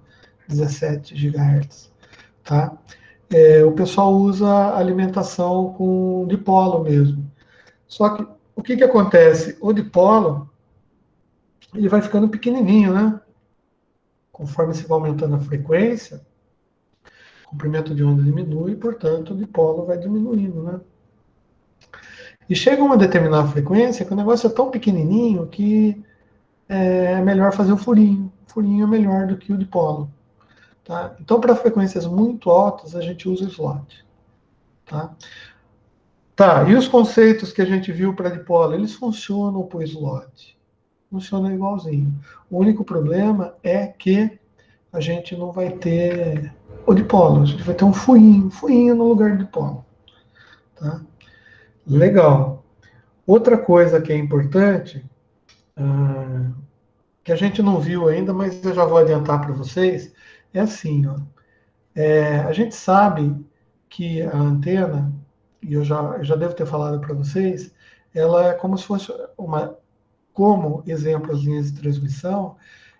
17 GHz, tá? O pessoal usa alimentação com dipolo mesmo. Só que o que acontece? O dipolo ele vai ficando pequenininho, né? Conforme você vai aumentando a frequência, o comprimento de onda diminui, portanto, o dipolo vai diminuindo, né? E chega uma determinada frequência que o negócio é tão pequenininho que é melhor fazer o furinho. O furinho é melhor do que o dipolo. Tá? Então, para frequências muito altas, a gente usa o slot. Tá? Tá, e os conceitos que a gente viu para dipolo, eles funcionam para o slot. Funcionam igualzinho. O único problema é que a gente não vai ter o dipolo, a gente vai ter um fuinho no lugar de dipolo. Tá? Legal. Outra coisa que é importante, que a gente não viu ainda, mas eu já vou adiantar para vocês, é assim, ó, a gente sabe que a antena, e eu já devo ter falado para vocês, ela é como se fosse como exemplo, as linhas de transmissão,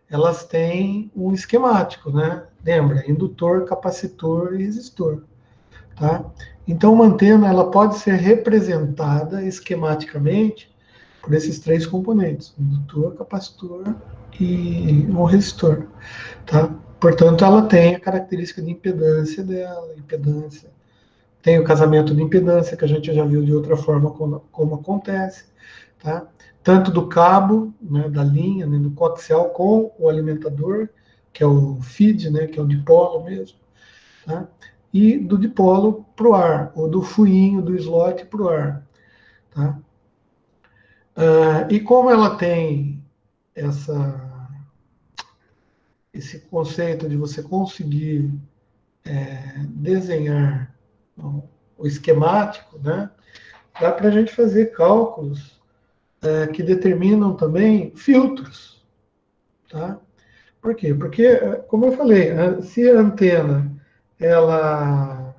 elas têm um esquemático, né? Lembra, indutor, capacitor e resistor, tá? Então, uma antena, ela pode ser representada esquematicamente por esses três componentes: indutor, capacitor e um resistor, tá? Portanto, ela tem a característica de impedância dela, impedância. Tem o casamento de impedância, que a gente já viu de outra forma como acontece, tá? Tanto do cabo, né, da linha, né, do coaxial com o alimentador, que é o feed, né, que é o dipolo mesmo, tá? E do dipolo para o ar, ou do fuinho do slot para o ar, tá? E como ela tem esse conceito de você conseguir desenhar o esquemático, né, dá para a gente fazer cálculos que determinam também filtros, tá? Por quê? Porque, como eu falei, se a antena ela,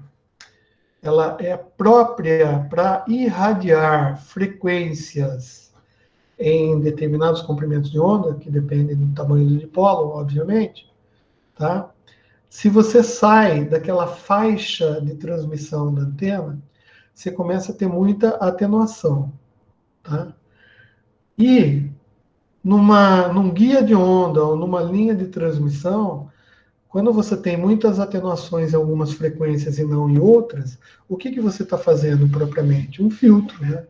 ela é própria para irradiar frequências em determinados comprimentos de onda, que dependem do tamanho do dipolo, obviamente, tá? Se você sai daquela faixa de transmissão da antena, você começa a ter muita atenuação, tá? E num guia de onda ou numa linha de transmissão, quando você tem muitas atenuações em algumas frequências e não em outras, o que você está fazendo propriamente? Um filtro, né?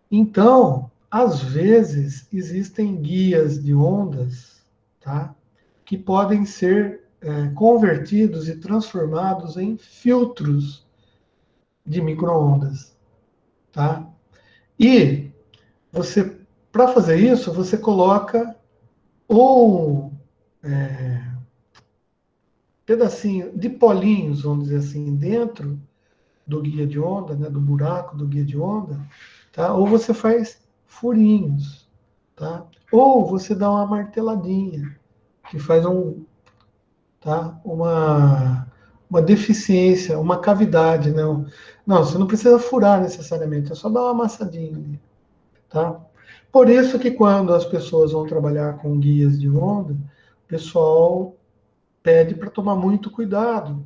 Então, às vezes, existem guias de ondas, tá, que podem ser convertidos e transformados em filtros de micro-ondas, tá? E você, para fazer isso, você coloca ou pedacinho de polinhos, vamos dizer assim, dentro do guia de onda, né, do buraco do guia de onda, tá? Ou você faz furinhos, tá? Ou você dá uma marteladinha, que faz uma deficiência, uma cavidade, não. Não, você não precisa furar necessariamente, é só dar uma amassadinha ali, tá? Por isso que quando as pessoas vão trabalhar com guias de onda, o pessoal pede para tomar muito cuidado,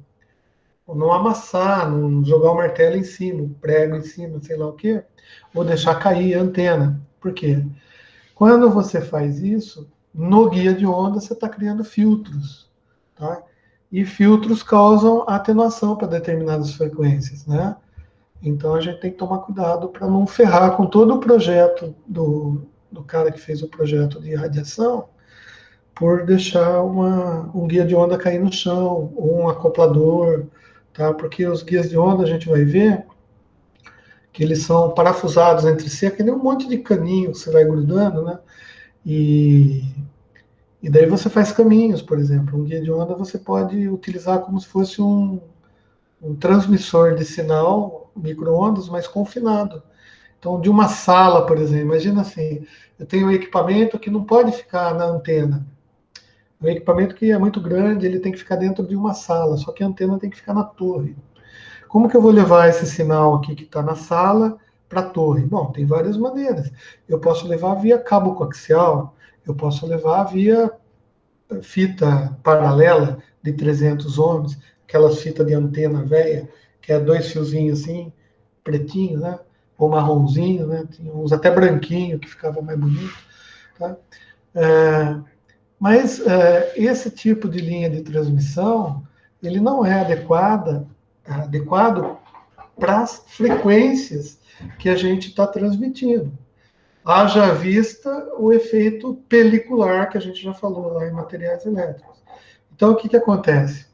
não amassar, não jogar o martelo em cima, o prego em cima, sei lá o quê, ou deixar cair a antena. Por quê? Quando você faz isso, no guia de onda você está criando filtros, tá? E filtros causam atenuação para determinadas frequências, né? Então a gente tem que tomar cuidado para não ferrar com todo o projeto do cara que fez o projeto de radiação, por deixar um guia de onda cair no chão, ou um acoplador, tá? Porque os guias de onda a gente vai ver que eles são parafusados entre si, é que nem um monte de caninho que você vai grudando, né? E, e daí você faz caminhos, por exemplo. Um guia de onda você pode utilizar como se fosse um transmissor de sinal micro-ondas, mas confinado. Então, de uma sala, por exemplo, imagina assim, eu tenho um equipamento que não pode ficar na antena. Um equipamento que é muito grande, ele tem que ficar dentro de uma sala, só que a antena tem que ficar na torre. Como que eu vou levar esse sinal aqui que está na sala para a torre? Bom, tem várias maneiras. Eu posso levar via cabo coaxial, eu posso levar via fita paralela de 300 ohms, aquelas fitas de antena velha, que é dois fiozinhos assim, pretinho, né? Ou marronzinho, né? Tinha uns até branquinho, que ficava mais bonito, tá? Mas esse tipo de linha de transmissão, ele não é adequado para as frequências que a gente está transmitindo. Haja vista o efeito pelicular que a gente já falou lá em materiais elétricos. Então, o que acontece?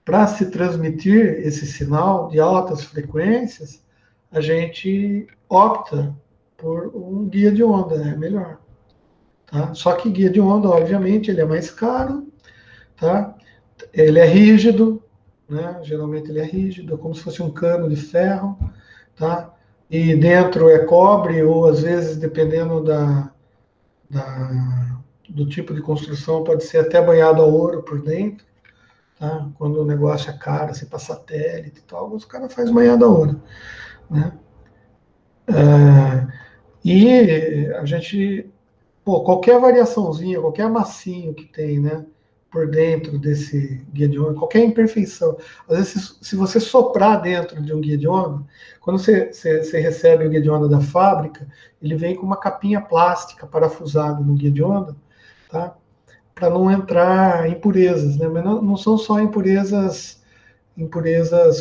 Para se transmitir esse sinal de altas frequências, a gente opta por um guia de onda, é melhor. Tá? Só que guia de onda, obviamente, ele é mais caro, tá? Ele é rígido, né? Geralmente ele é rígido, é como se fosse um cano de ferro, tá? e dentro é cobre, ou às vezes, dependendo do tipo de construção, pode ser até banhado a ouro por dentro, tá? Quando o negócio é caro, assim, para satélite e tal, os caras fazem banhado a ouro, né? E a gente, pô, qualquer variaçãozinha, qualquer amassinho que tem, né, por dentro desse guia de onda, qualquer imperfeição, às vezes se você soprar dentro de um guia de onda, quando você recebe o guia de onda da fábrica, ele vem com uma capinha plástica parafusada no guia de onda, tá? Para não entrar impurezas, né? Mas não são só impurezas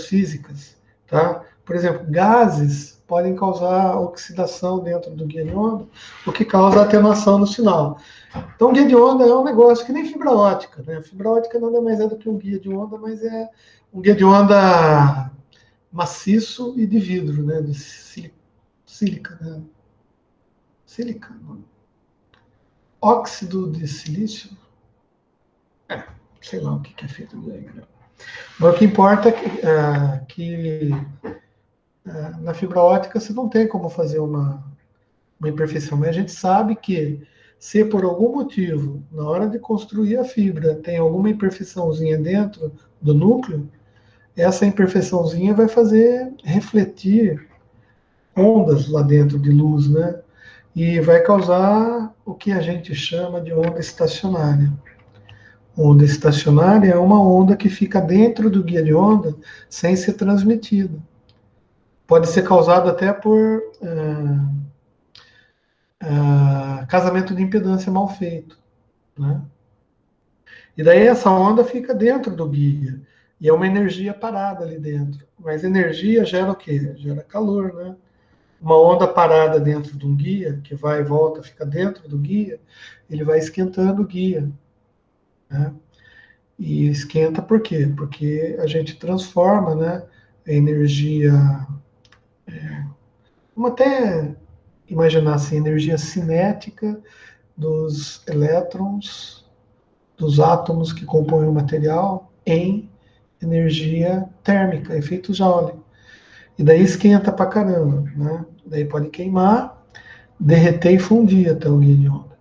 físicas, tá? Por exemplo, gases podem causar oxidação dentro do guia de onda, o que causa atenuação no sinal. Então, guia de onda é um negócio que nem fibra ótica, né? Fibra ótica nada mais é do que um guia de onda, mas é um guia de onda maciço e de vidro, né? De sílica, né? Sílica, não. Óxido de silício, sei lá o que é feito daí, né? Mas o que importa é que na fibra ótica você não tem como fazer uma imperfeição, mas a gente sabe que se por algum motivo, na hora de construir a fibra, tem alguma imperfeiçãozinha dentro do núcleo, essa imperfeiçãozinha vai fazer refletir ondas lá dentro de luz, né? E vai causar o que a gente chama de onda estacionária. Onda estacionária é uma onda que fica dentro do guia de onda sem ser transmitida. Pode ser causada até por casamento de impedância mal feito, né? E daí essa onda fica dentro do guia. E é uma energia parada ali dentro. Mas energia gera o quê? Gera calor, né? Uma onda parada dentro de um guia, que vai e volta, fica dentro do guia, ele vai esquentando o guia, né? E esquenta por quê? Porque a gente transforma, né, a energia, vamos até imaginar assim, energia cinética dos elétrons, dos átomos que compõem o material, em energia térmica, efeito Joule. E daí esquenta pra caramba, né? Daí pode queimar, derreter e fundir até o guia de onda.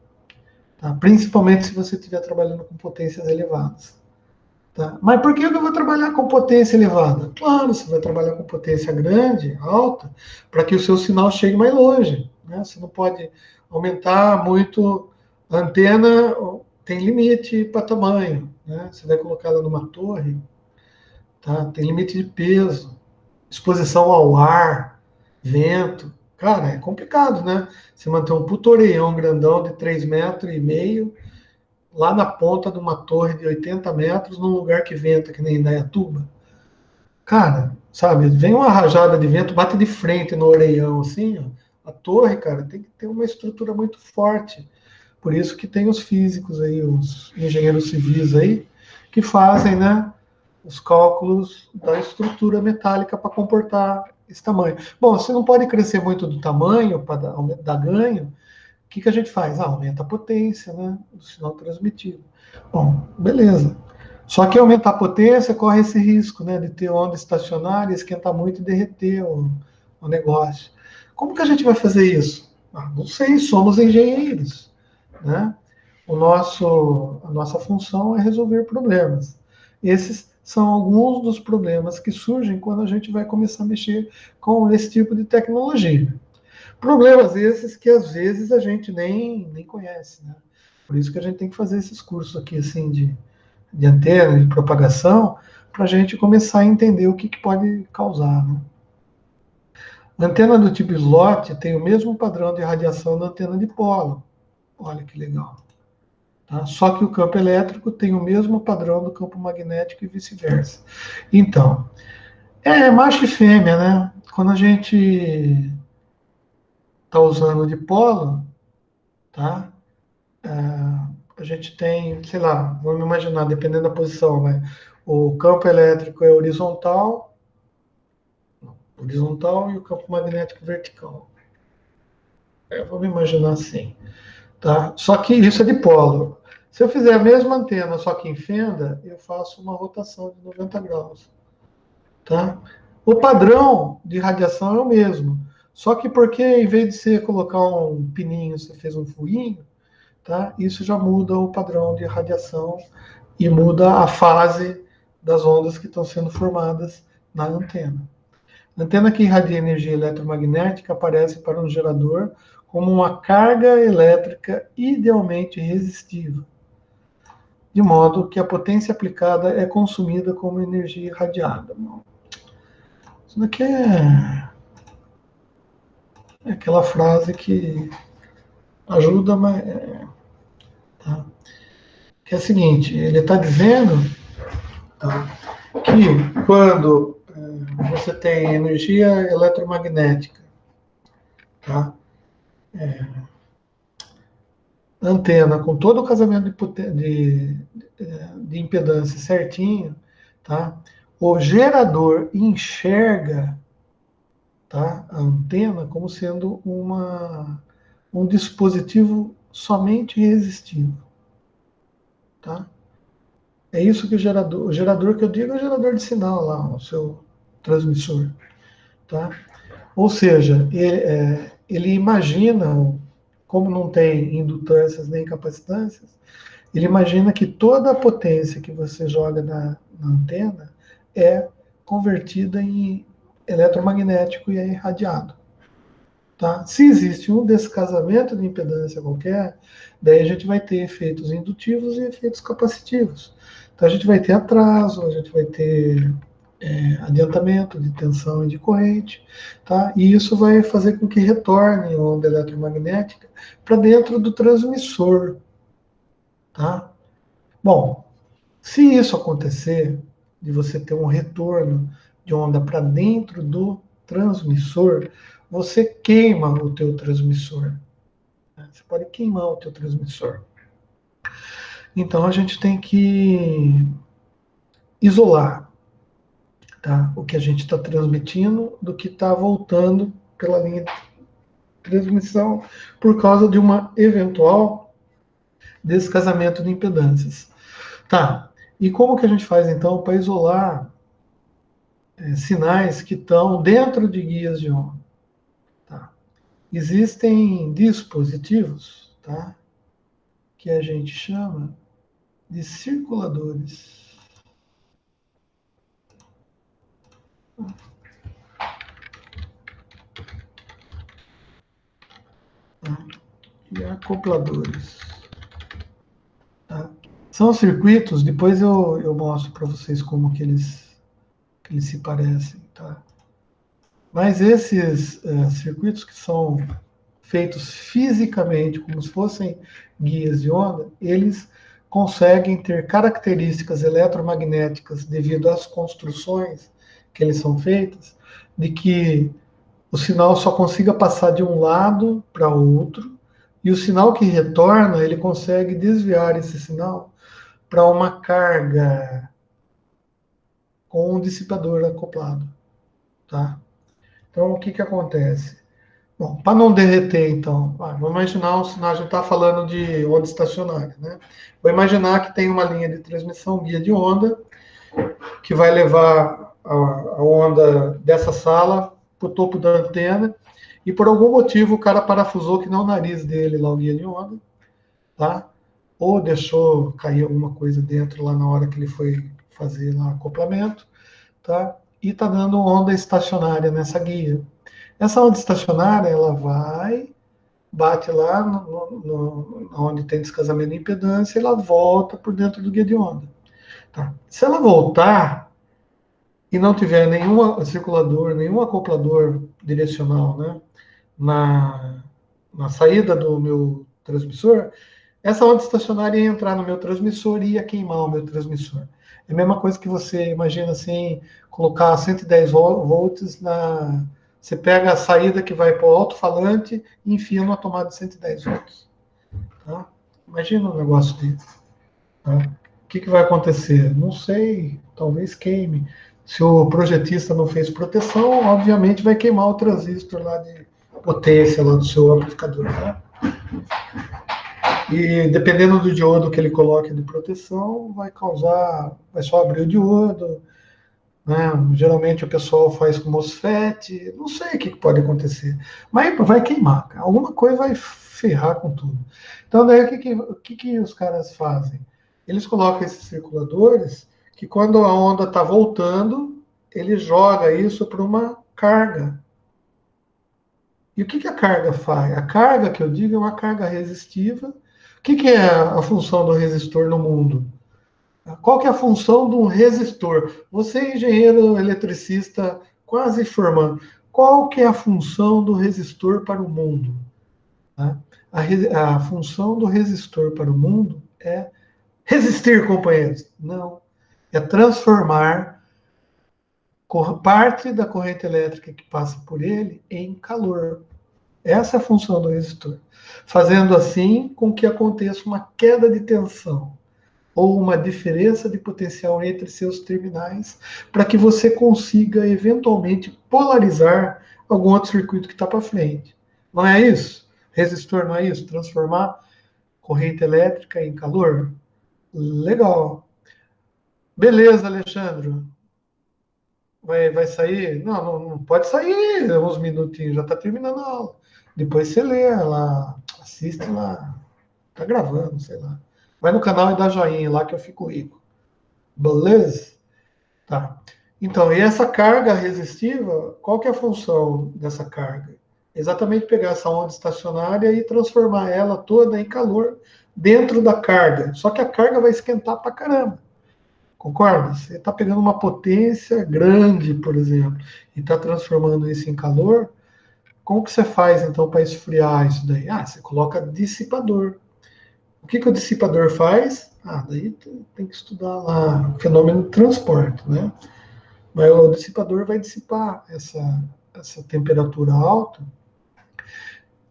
Tá? Principalmente se você estiver trabalhando com potências elevadas. Tá? Mas por que eu vou trabalhar com potência elevada? Claro, você vai trabalhar com potência grande, alta, para que o seu sinal chegue mais longe. Né? Você não pode aumentar muito a antena, tem limite para tamanho. Né? Você vai colocar ela numa torre, tá? Tem limite de peso, exposição ao ar, vento. Cara, é complicado, né? Você manter um puto orelhão grandão de 3,5 metros lá na ponta de uma torre de 80 metros, num lugar que venta, que nem Indaiatuba. Cara, sabe, vem uma rajada de vento, bate de frente no orelhão, assim, ó. A torre, cara, tem que ter uma estrutura muito forte. Por isso que tem os físicos aí, os engenheiros civis aí, que fazem, né, os cálculos da estrutura metálica para comportar esse tamanho. Bom, você não pode crescer muito do tamanho para dar ganho. O que a gente faz? Aumenta a potência, né, do sinal transmitido. Bom, beleza. Só que aumentar a potência corre esse risco, né, de ter onda estacionária, esquentar muito e derreter o negócio. Como que a gente vai fazer isso? Não sei, somos engenheiros, né? A nossa função é resolver problemas. Esses são alguns dos problemas que surgem quando a gente vai começar a mexer com esse tipo de tecnologia. Problemas esses que às vezes a gente nem conhece, né? Por isso que a gente tem que fazer esses cursos aqui, assim, de antena, de propagação, para a gente começar a entender o que pode causar, né? A antena do tipo slot tem o mesmo padrão de radiação da antena de polo. Olha que legal. Tá? Só que o campo elétrico tem o mesmo padrão do campo magnético e vice-versa. Então, macho e fêmea, né? Quando a gente está usando de polo, tá? A gente tem, sei lá, vamos imaginar, dependendo da posição, né? O campo elétrico é horizontal e o campo magnético vertical. Vamos imaginar assim, tá? Só que isso é de polo. Se eu fizer a mesma antena, só que em fenda, eu faço uma rotação de 90 graus, tá? O padrão de radiação é o mesmo, Só que porque, em vez de você colocar um pininho, você fez um furinho, tá? Isso já muda o padrão de radiação e muda a fase das ondas que estão sendo formadas na antena. A antena que irradia energia eletromagnética aparece para um gerador como uma carga elétrica idealmente resistiva, de modo que a potência aplicada é consumida como energia irradiada. Isso daqui é aquela frase que ajuda, mas tá? Que é a seguinte, ele está dizendo, tá, que quando você tem energia eletromagnética, tá, antena com todo o casamento de impedância certinho, tá, o gerador enxerga, tá, a antena como sendo um dispositivo somente resistivo. Tá? É isso que o gerador que eu digo é o gerador de sinal lá, o seu transmissor. Tá? Ou seja, ele imagina, como não tem indutâncias nem capacitâncias, ele imagina que toda a potência que você joga na antena é convertida em eletromagnético e é irradiado. Tá? Se existe um descasamento de impedância qualquer, daí a gente vai ter efeitos indutivos e efeitos capacitivos. Então a gente vai ter atraso, a gente vai ter adiantamento de tensão e de corrente, tá? E isso vai fazer com que retorne a onda eletromagnética para dentro do transmissor, tá? Bom, se isso acontecer, de você ter um retorno de onda para dentro do transmissor, você queima o teu transmissor. Você pode queimar o teu transmissor. Então a gente tem que isolar, tá, o que a gente está transmitindo do que está voltando pela linha de transmissão por causa de uma eventual descasamento de impedâncias. Tá, e como que a gente faz então para isolar sinais que estão dentro de guias de onda? Tá. Existem dispositivos, tá, que a gente chama de circuladores. Tá, e acopladores. Tá. São circuitos, depois eu mostro para vocês como que eles se parecem. Tá? Mas esses circuitos que são feitos fisicamente, como se fossem guias de onda, eles conseguem ter características eletromagnéticas devido às construções que eles são feitas, de que o sinal só consiga passar de um lado para outro, e o sinal que retorna, ele consegue desviar esse sinal para uma carga com um dissipador acoplado. Tá? Então, o que, que acontece? Bom, para não derreter, então, vamos imaginar, a gente está falando de onda estacionária, né? Vou imaginar que tem uma linha de transmissão, guia de onda, que vai levar a onda dessa sala para o topo da antena, e por algum motivo o cara parafusou que não o nariz dele lá o guia de onda, tá? Ou deixou cair alguma coisa dentro lá na hora que ele foi fazer lá acoplamento, tá? E está dando onda estacionária nessa guia. Essa onda estacionária, ela vai, bate lá onde tem descasamento de impedância, e ela volta por dentro do guia de onda. Tá? Se ela voltar e não tiver nenhum circulador, nenhum acoplador direcional, né, na saída do meu transmissor, essa onda estacionária ia entrar no meu transmissor e ia queimar o meu transmissor. É a mesma coisa que você imagina assim, colocar 110 volts na... Você pega a saída que vai para o alto-falante e enfia numa tomada de 110 volts. Tá? Imagina um negócio desse. Tá? O que, que vai acontecer? Não sei, talvez queime. Se o projetista não fez proteção, obviamente vai queimar o transistor lá de potência lá do seu amplificador. Tá? E dependendo do diodo que ele coloque de proteção, vai só abrir o diodo, né? Geralmente o pessoal faz com MOSFET, não sei o que pode acontecer, mas vai queimar, cara. Alguma coisa vai ferrar com tudo. Então, daí o que os caras fazem? Eles colocam esses circuladores que quando a onda está voltando, ele joga isso para uma carga. E o que a carga faz? A carga que eu digo é uma carga resistiva. O que é a função do resistor no mundo? Qual que é a função de um resistor? Você, é engenheiro eletricista, quase formando, qual que é a função do resistor para o mundo? Tá? A função do resistor para o mundo é resistir, companheiros. Não. É transformar parte da corrente elétrica que passa por ele em calor. Essa é a função do resistor. Fazendo assim com que aconteça uma queda de tensão ou uma diferença de potencial entre seus terminais, para que você consiga eventualmente polarizar algum outro circuito que está para frente. Não é isso? Resistor não é isso? Transformar corrente elétrica em calor? Legal. Beleza, Alexandre. Vai sair? Não, não pode sair uns minutinhos, já está terminando a aula. Depois você lê lá, assiste lá, tá gravando, sei lá. Vai no canal e dá joinha lá que eu fico rico. Beleza? Tá. Então, e essa carga resistiva, qual que é a função dessa carga? Exatamente pegar essa onda estacionária e transformar ela toda em calor dentro da carga. Só que a carga vai esquentar pra caramba. Concorda? Você está pegando uma potência grande, por exemplo, e está transformando isso em calor. Como que você faz, então, para esfriar isso daí? Ah, você coloca dissipador. O que o dissipador faz? Ah, daí tem que estudar lá o fenômeno de transporte, né? Mas o dissipador vai dissipar essa temperatura alta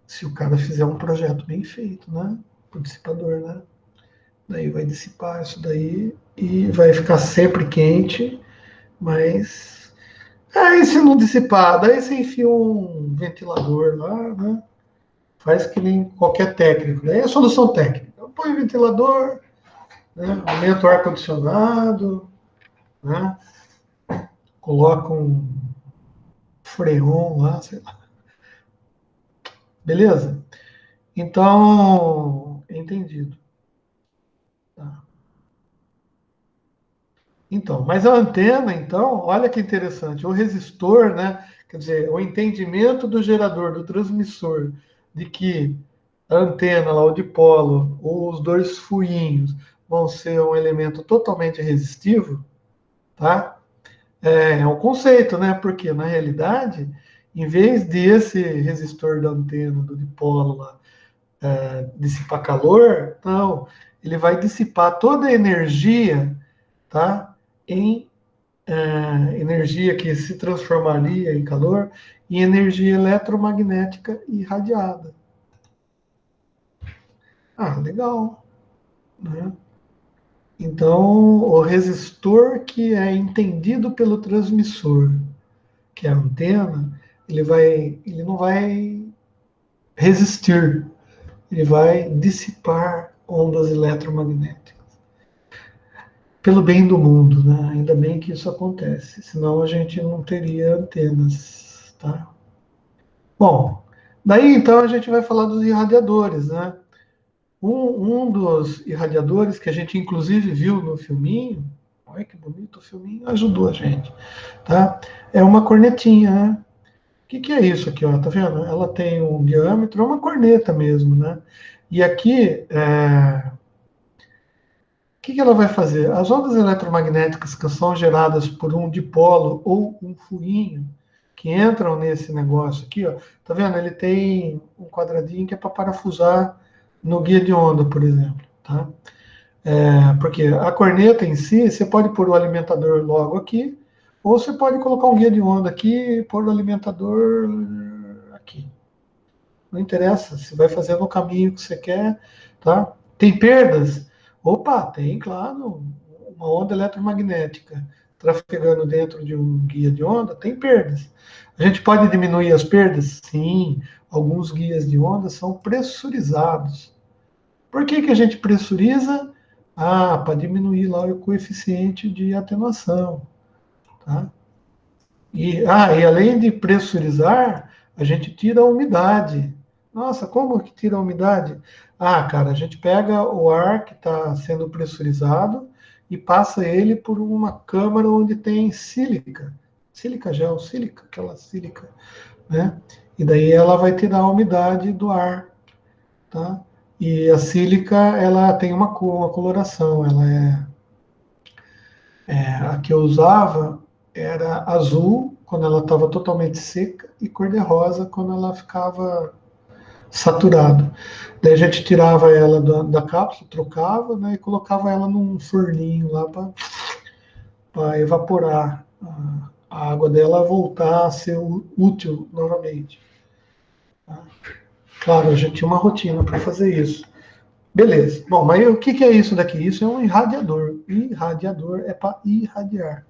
se o cara fizer um projeto bem feito, né? O dissipador, né? Daí vai dissipar isso daí e vai ficar sempre quente, mas aí se não dissipar, daí você enfia um ventilador lá, né? Faz que nem qualquer técnico. Daí é solução técnica. Põe o ventilador, né? Aumenta o ar-condicionado, né? Coloca um freon lá, sei lá. Beleza? Então, entendido. Tá. Então, mas a antena, então, olha que interessante, o resistor, né? Quer dizer, o entendimento do gerador, do transmissor, de que a antena lá, o dipolo, ou os dois fuinhos vão ser um elemento totalmente resistivo, tá? É um conceito, né? Porque, na realidade, em vez desse resistor da antena, do dipolo lá, dissipar calor, não, ele vai dissipar toda a energia, tá? Em energia que se transformaria em calor, em energia eletromagnética irradiada. Ah, legal, né? Então, o resistor que é entendido pelo transmissor, que é a antena, ele não vai resistir, ele vai dissipar ondas eletromagnéticas. Pelo bem do mundo, né? Ainda bem que isso acontece, senão a gente não teria antenas, tá? Bom, daí então a gente vai falar dos irradiadores, né? Um dos irradiadores que a gente inclusive viu no filminho, olha que bonito o filminho, ajudou a gente, tá? É uma cornetinha, né? O que é isso aqui, ó? Tá vendo? Ela tem um diâmetro, é uma corneta mesmo, né? E aqui, o que ela vai fazer? As ondas eletromagnéticas que são geradas por um dipolo ou um furinho que entram nesse negócio aqui, ó, tá vendo? Ele tem um quadradinho que é para parafusar no guia de onda, por exemplo, tá? Porque a corneta em si, você pode pôr o alimentador logo aqui, ou você pode colocar um guia de onda aqui e pôr o alimentador aqui. Não interessa, você vai fazendo o caminho que você quer, tá? Tem perdas? Opa, tem, claro, uma onda eletromagnética trafegando dentro de um guia de onda, tem perdas. A gente pode diminuir as perdas? Sim, alguns guias de onda são pressurizados. Por que a gente pressuriza? Ah, para diminuir lá o coeficiente de atenuação. tá? E além de pressurizar, a gente tira a umidade. Nossa, como que tira a umidade? Cara, a gente pega o ar que está sendo pressurizado e passa ele por uma câmara onde tem sílica. Sílica gel, sílica, aquela sílica, né? E daí ela vai tirar a umidade do ar, tá? E a sílica, ela tem uma cor, uma coloração, a que eu usava era azul quando ela estava totalmente seca e cor-de-rosa quando ela ficava saturada. Daí a gente tirava ela da cápsula, trocava, né, e colocava ela num forninho lá para evaporar a água dela, voltar a ser útil novamente. Tá? Claro, a gente tinha uma rotina para fazer isso. Beleza. Bom, mas o que é isso daqui? Isso é um irradiador. Irradiador é para irradiar.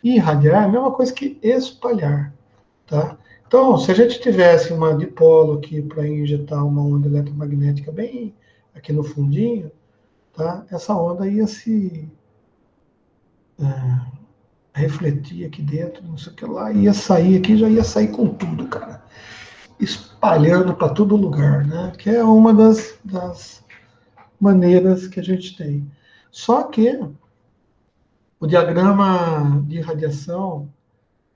Irradiar é a mesma coisa que espalhar, tá? Então, se a gente tivesse uma dipolo aqui para injetar uma onda eletromagnética bem aqui no fundinho, tá? Essa onda ia se refletir aqui dentro, não sei o que lá, ia sair aqui, já ia sair com tudo, cara. Espalhando para todo lugar, né? Que é uma das maneiras que a gente tem. Só que o diagrama de radiação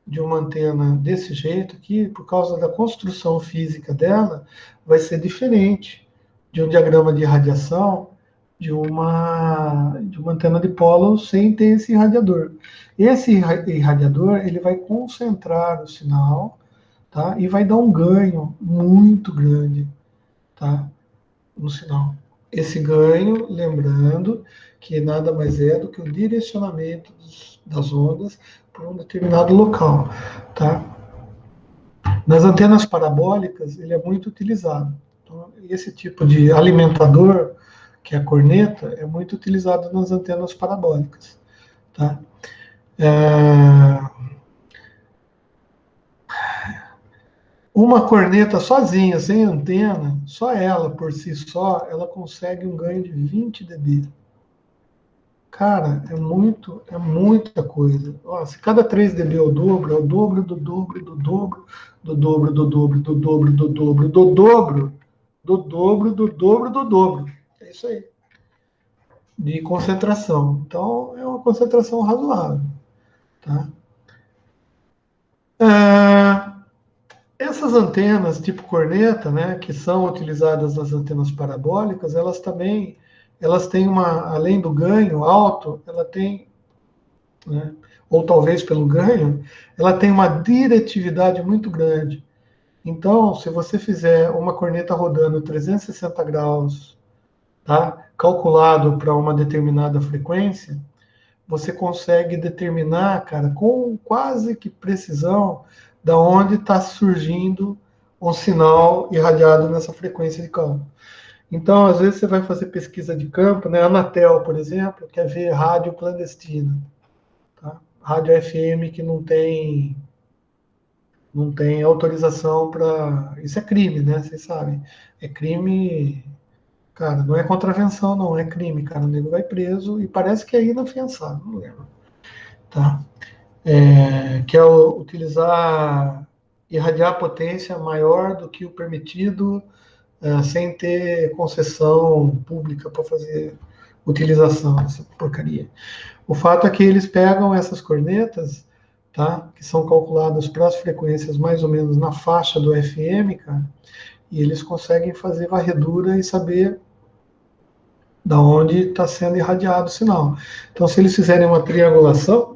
de uma antena desse jeito aqui, por causa da construção física dela, vai ser diferente de um diagrama de radiação de uma antena de polo sem ter esse irradiador. Esse irradiador, ele vai concentrar o sinal, tá? E vai dar um ganho muito grande, tá? No sinal. Esse ganho, lembrando que nada mais é do que o direcionamento das ondas para um determinado local, tá? Nas antenas parabólicas, ele é muito utilizado. Então, esse tipo de alimentador, que é a corneta, é muito utilizado nas antenas parabólicas, tá? Uma corneta sozinha, sem antena, só ela, por si só, ela consegue um ganho de 20 dB. Cara, é muita coisa. Ó, se cada 3 dB é o dobro do dobro do dobro do dobro do dobro do dobro do dobro do dobro do dobro do dobro do dobro. É isso aí. De concentração. Então, é uma concentração razoável. Tá? Essas antenas tipo corneta, né, que são utilizadas nas antenas parabólicas, elas têm além do ganho alto, ela tem, né, ou talvez pelo ganho, ela tem uma diretividade muito grande. Então, se você fizer uma corneta rodando 360 graus, tá, calculado para uma determinada frequência, você consegue determinar, cara, com quase que precisão, da onde está surgindo um sinal irradiado nessa frequência de campo. Então, às vezes você vai fazer pesquisa de campo, né? A Anatel, por exemplo, quer ver rádio clandestina, tá? Rádio FM que não tem autorização para. Isso é crime, né? Vocês sabem. É crime, cara, não é contravenção, não, é crime, cara. O nego vai preso e parece que é inafiançável, não lembro. Tá? Que é utilizar, irradiar potência maior do que o permitido, sem ter concessão pública para fazer utilização dessa porcaria. O fato é que eles pegam essas cornetas, tá, que são calculadas para as frequências mais ou menos na faixa do FM, cara, e eles conseguem fazer varredura e saber da onde está sendo irradiado o sinal. Então, se eles fizerem uma triangulação,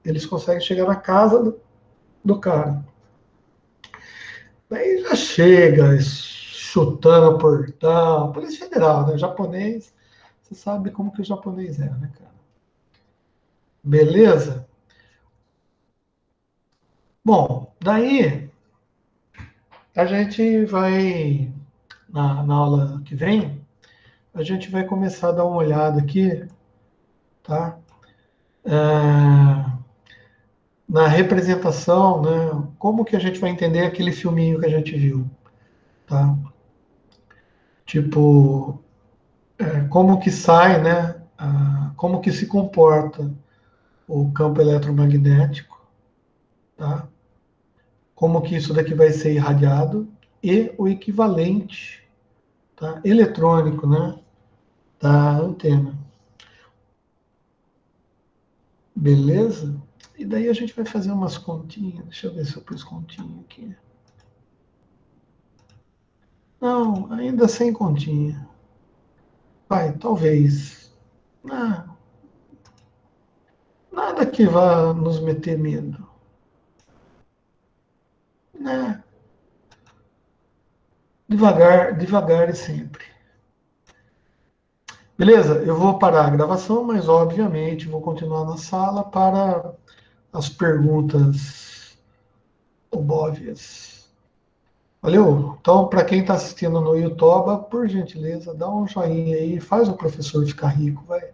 eles conseguem chegar na casa do cara. Daí já chega chutando o portão, Polícia Federal, né? Japonês, você sabe como que o japonês é, né, cara? Beleza? Bom, daí a gente vai, na aula que vem, a gente vai começar a dar uma olhada aqui, tá? Na representação, né? Como que a gente vai entender aquele filminho que a gente viu, tá? Tipo, como que sai, né? Como que se comporta o campo eletromagnético, tá? Como que isso daqui vai ser irradiado e o equivalente, tá? Eletrônico, né, da antena. Beleza? E daí a gente vai fazer umas continhas. Deixa eu ver se eu pus continha aqui. Não, ainda sem continha. Vai, talvez. Ah, nada que vá nos meter medo. Né? Devagar, devagar e sempre. Beleza? Eu vou parar a gravação, mas obviamente vou continuar na sala para as perguntas óbvias. Valeu? Então, para quem está assistindo no YouTube, por gentileza, dá um joinha aí, faz o professor ficar rico, vai.